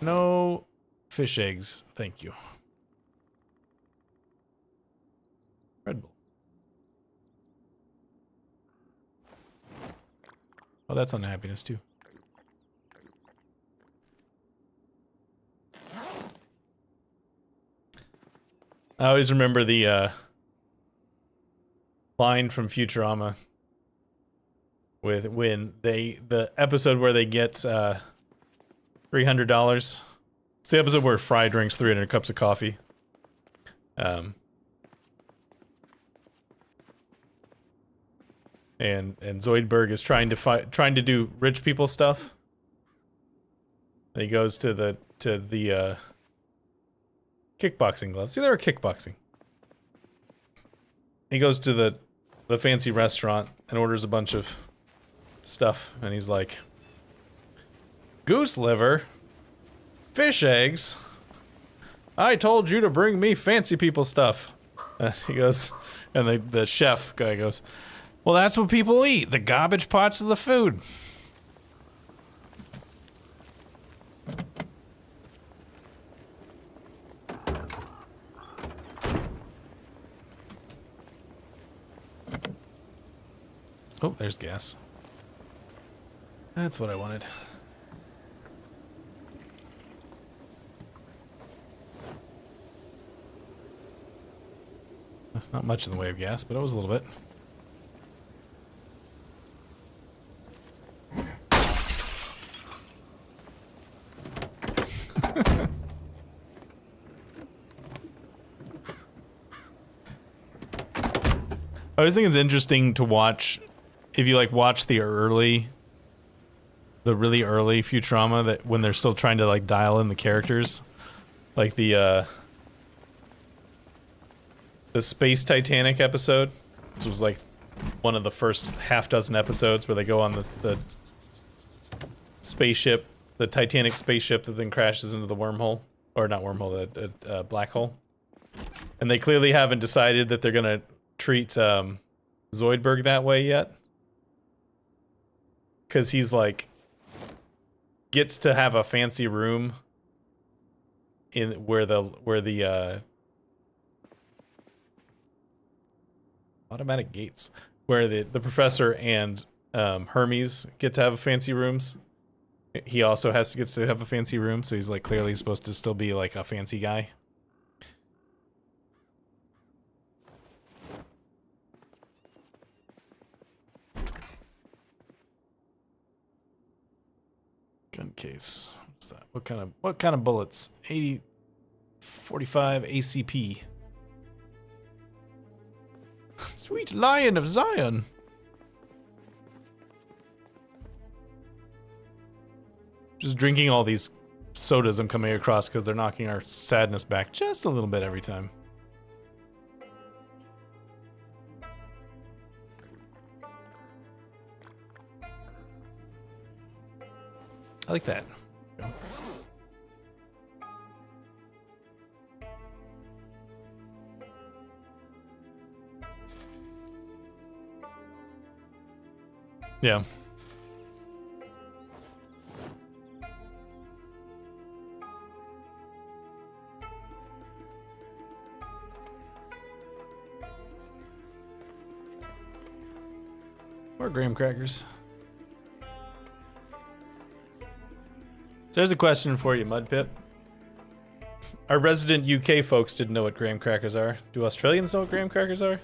No fish eggs, thank you. Red Bull. Oh, that's unhappiness too. I always remember the line from Futurama with when the episode where they get $300. It's the episode where Fry drinks 300 cups of coffee. And Zoidberg is trying to do rich people stuff. And he goes to the kickboxing gloves. See, they were kickboxing. He goes to the fancy restaurant, and orders a bunch of stuff, and he's like, goose liver, fish eggs. I told you to bring me fancy people stuff. And he goes, and the chef guy goes, well, that's what people eat, the garbage parts of the food. Oh, there's gas. That's what I wanted. That's not much in the way of gas, but it was a little bit. I always think it's interesting to watch, if you like watch the really early Futurama, that when they're still trying to like dial in the characters, like the Space Titanic episode, which was like one of the first half dozen episodes where they go on the spaceship, the Titanic spaceship that then crashes into the wormhole, or not wormhole, the black hole, and they clearly haven't decided that they're gonna treat Zoidberg that way yet, because he's like gets to have a fancy room in where the automatic gates, where the professor and Hermes get to have fancy rooms. He also gets to have a fancy room, so he's like clearly supposed to still be like a fancy guy. Gun case. What's that? What kind of bullets? 45 ACP. Sweet Lion of Zion. Just drinking all these sodas I'm coming across because they're knocking our sadness back just a little bit every time. I like that. Yeah. More graham crackers. So there's a question for you, Mudpip. Our resident UK folks didn't know what graham crackers are. Do Australians know what graham crackers are?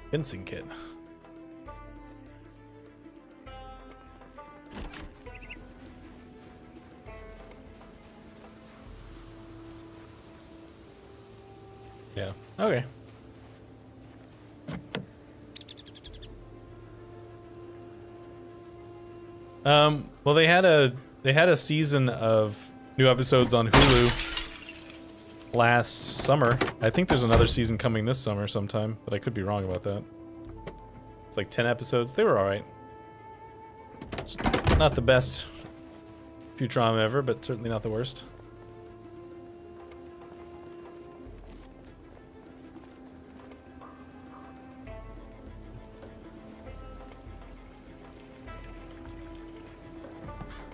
Fencing kit. Yeah. Okay. Well, they had a season of new episodes on Hulu last summer. I think there's another season coming this summer sometime, but I could be wrong about that. It's like 10 episodes. They were alright. It's not the best Futurama ever, but certainly not the worst.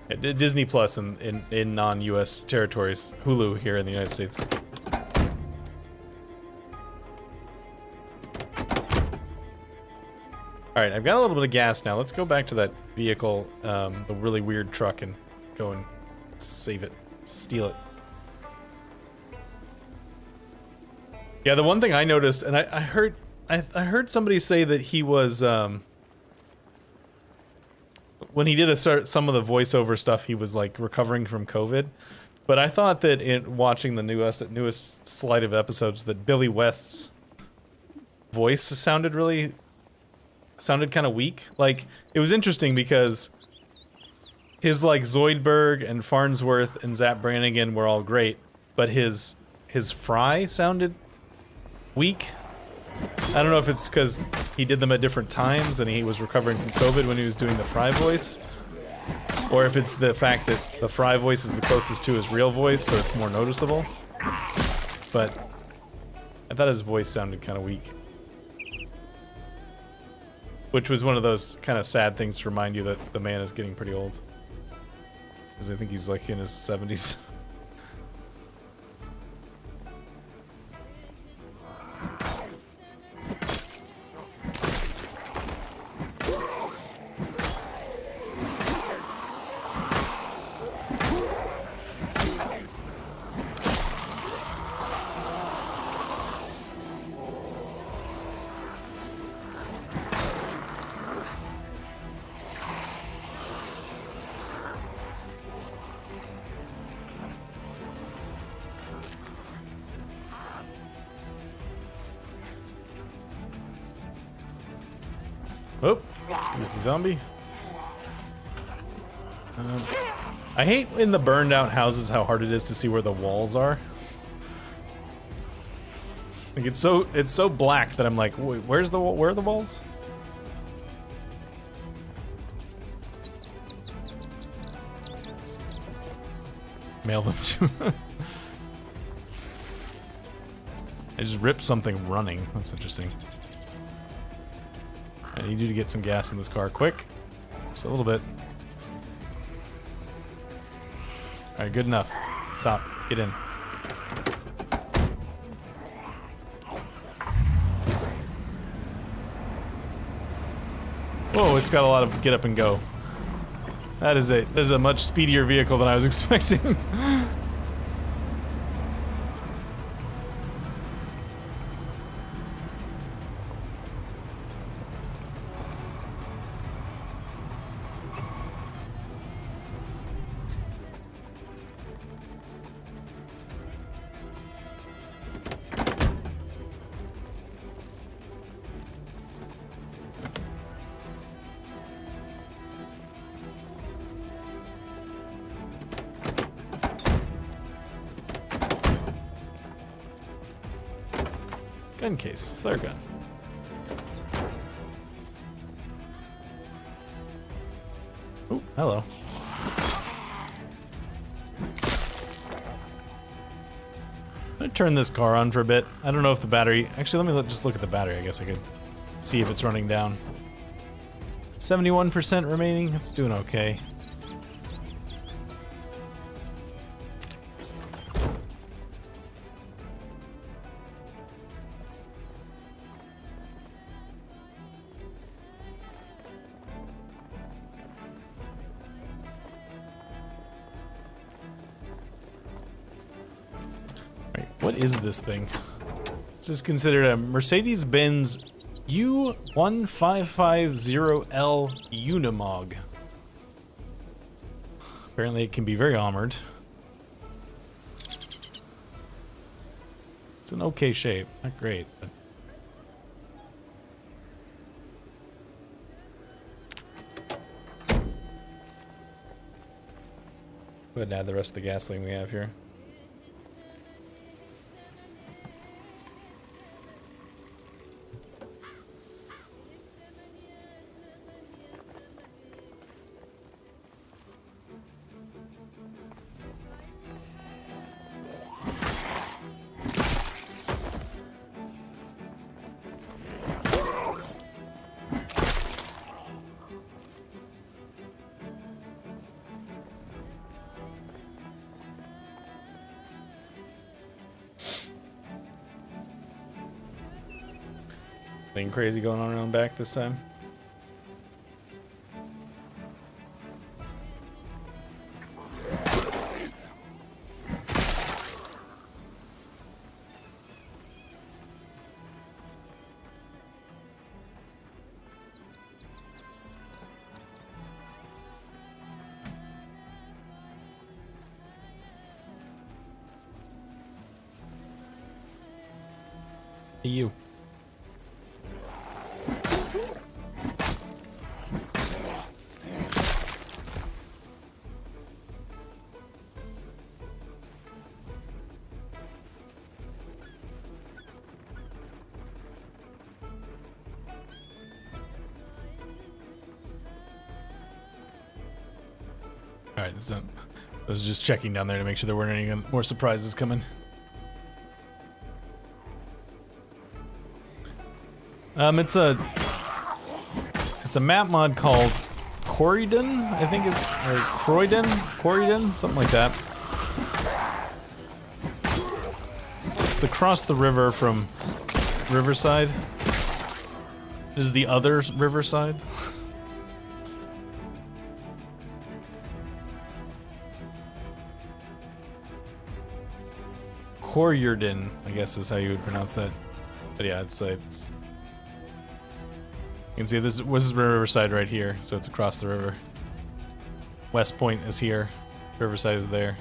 Yeah, Disney Plus in non-US territories. Hulu here in the United States. Alright, I've got a little bit of gas now. Let's go back to that vehicle, the really weird truck, and go and save it. Steal it. Yeah, the one thing I noticed, and I heard somebody say that he was when he did some of the voiceover stuff, he was like recovering from COVID. But I thought that in watching the newest slate of episodes that Billy West's voice sounded kind of weak. Like, it was interesting because his like Zoidberg and Farnsworth and Zap Brannigan were all great, but his Fry sounded weak. I don't know if it's because he did them at different times and he was recovering from COVID when he was doing the Fry voice, or if it's the fact that the Fry voice is the closest to his real voice, so it's more noticeable. But I thought his voice sounded kind of weak. Which was one of those kind of sad things to remind you that the man is getting pretty old. Because I think he's like in his 70s. Oh, excuse me, zombie. I hate in the burned out houses how hard it is to see where the walls are. Like it's so black that I'm like, wait, where's the wall? Where are the walls? Mail them to. I just ripped something running. That's interesting. I need you to get some gas in this car, quick. Just a little bit. Alright, good enough. Stop. Get in. Whoa, it's got a lot of get up and go. That is a much speedier vehicle than I was expecting. Gun case, flare gun. Oh, hello. I'm gonna turn this car on for a bit. I don't know if the battery... Actually, let me just look at the battery. I guess I could see if it's running down. 71% remaining. It's doing okay. What is this thing? This is considered a Mercedes-Benz U1550L Unimog. Apparently it can be very armored. It's an okay shape, not great, but... Go ahead and add the rest of the gasoline we have here. Anything crazy going on around back this time? Hey, you. All right, I was just checking down there to make sure there weren't any more surprises coming. It's a map mod called Corridon, I think is, or Corridon, something like that. It's across the river from Riverside. This is the other Riverside. Corridon, I guess is how you would pronounce that. But yeah, it's you can see this is Riverside right here, so it's across the river. West Point is here, Riverside is there.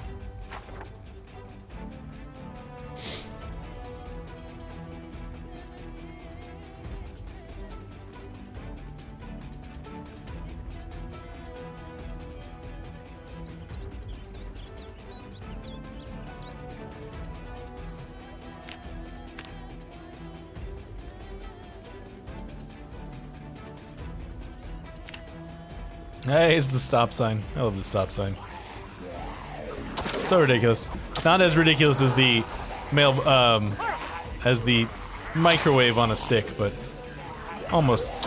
Hey, it's the stop sign. I love the stop sign. So ridiculous. Not as ridiculous as the as the microwave on a stick, but almost.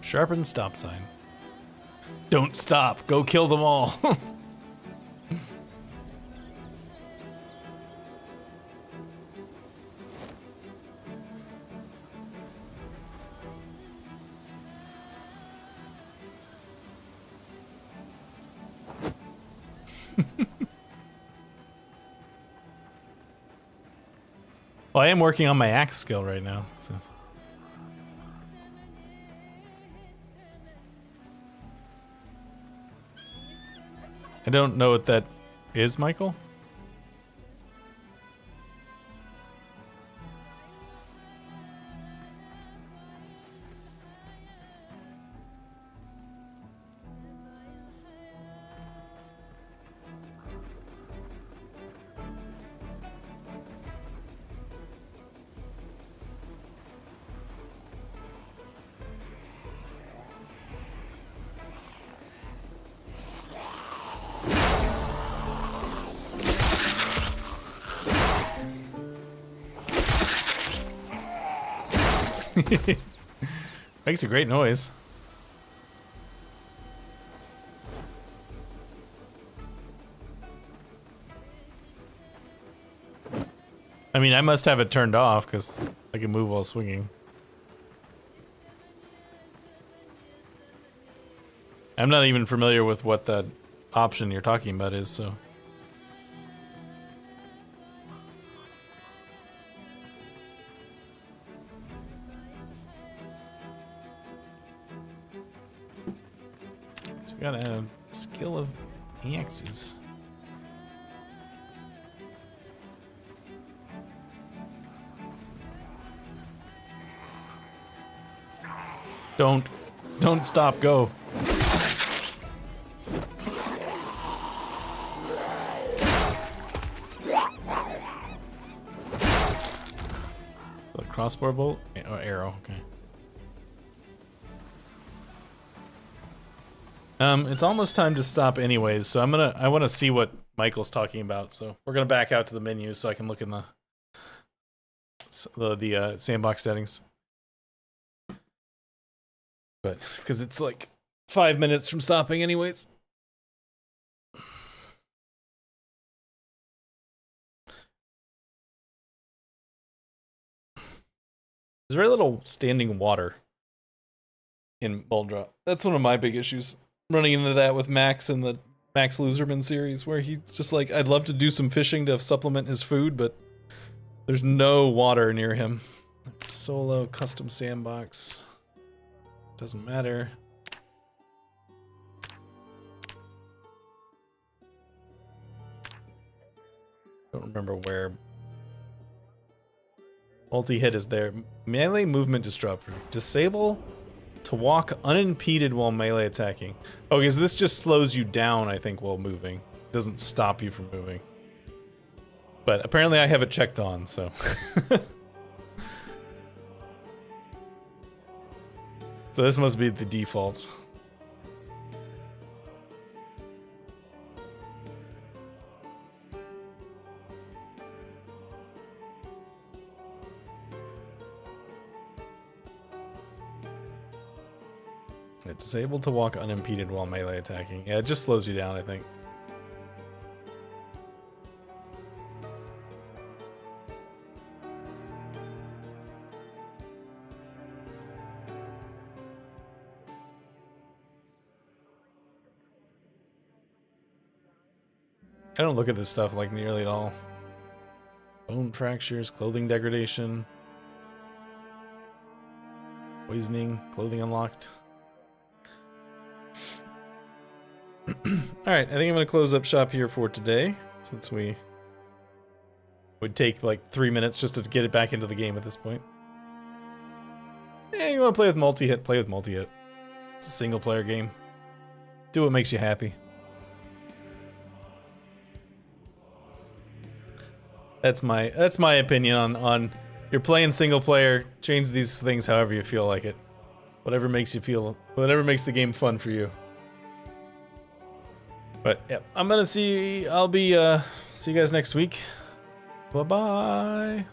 Sharpen stop sign. Don't stop. Go kill them all. Well, I am working on my axe skill right now, so. I don't know what that is, Michael. Makes a great noise. I mean, I must have it turned off because I can move while swinging. I'm not even familiar with what that option you're talking about is, so. We got a skill of axes. Don't stop, go. A crossbow bolt? Oh, arrow, okay. It's almost time to stop anyways, so I want to see what Michael's talking about, so we're gonna back out to the menu so I can look in the sandbox settings. But, because it's like 5 minutes from stopping anyways. There's very little standing water in Baldra. That's one of my big issues. Running into that with Max in the Max Loserman series, where he's just like, I'd love to do some fishing to supplement his food, but there's no water near him. Solo, custom sandbox. Doesn't matter. Don't remember where. Multi-hit is there. Melee movement disruptor. Disable to walk unimpeded while melee attacking. Okay, so this just slows you down, I think, while moving. It doesn't stop you from moving. But apparently I have it checked on, so. So this must be the default. Disabled to walk unimpeded while melee attacking. Yeah, it just slows you down, I think. I don't look at this stuff like nearly at all. Bone fractures, clothing degradation, poisoning, clothing unlocked. Alright, I think I'm going to close up shop here for today, since we would take like 3 minutes just to get it back into the game at this point. Yeah, you want to play with multi-hit, play with multi-hit. It's a single player game. Do what makes you happy. That's my opinion on you're playing single player, change these things however you feel like it. Whatever makes you feel, whatever makes the game fun for you. But yeah, I'll be see you guys next week. Bye-bye.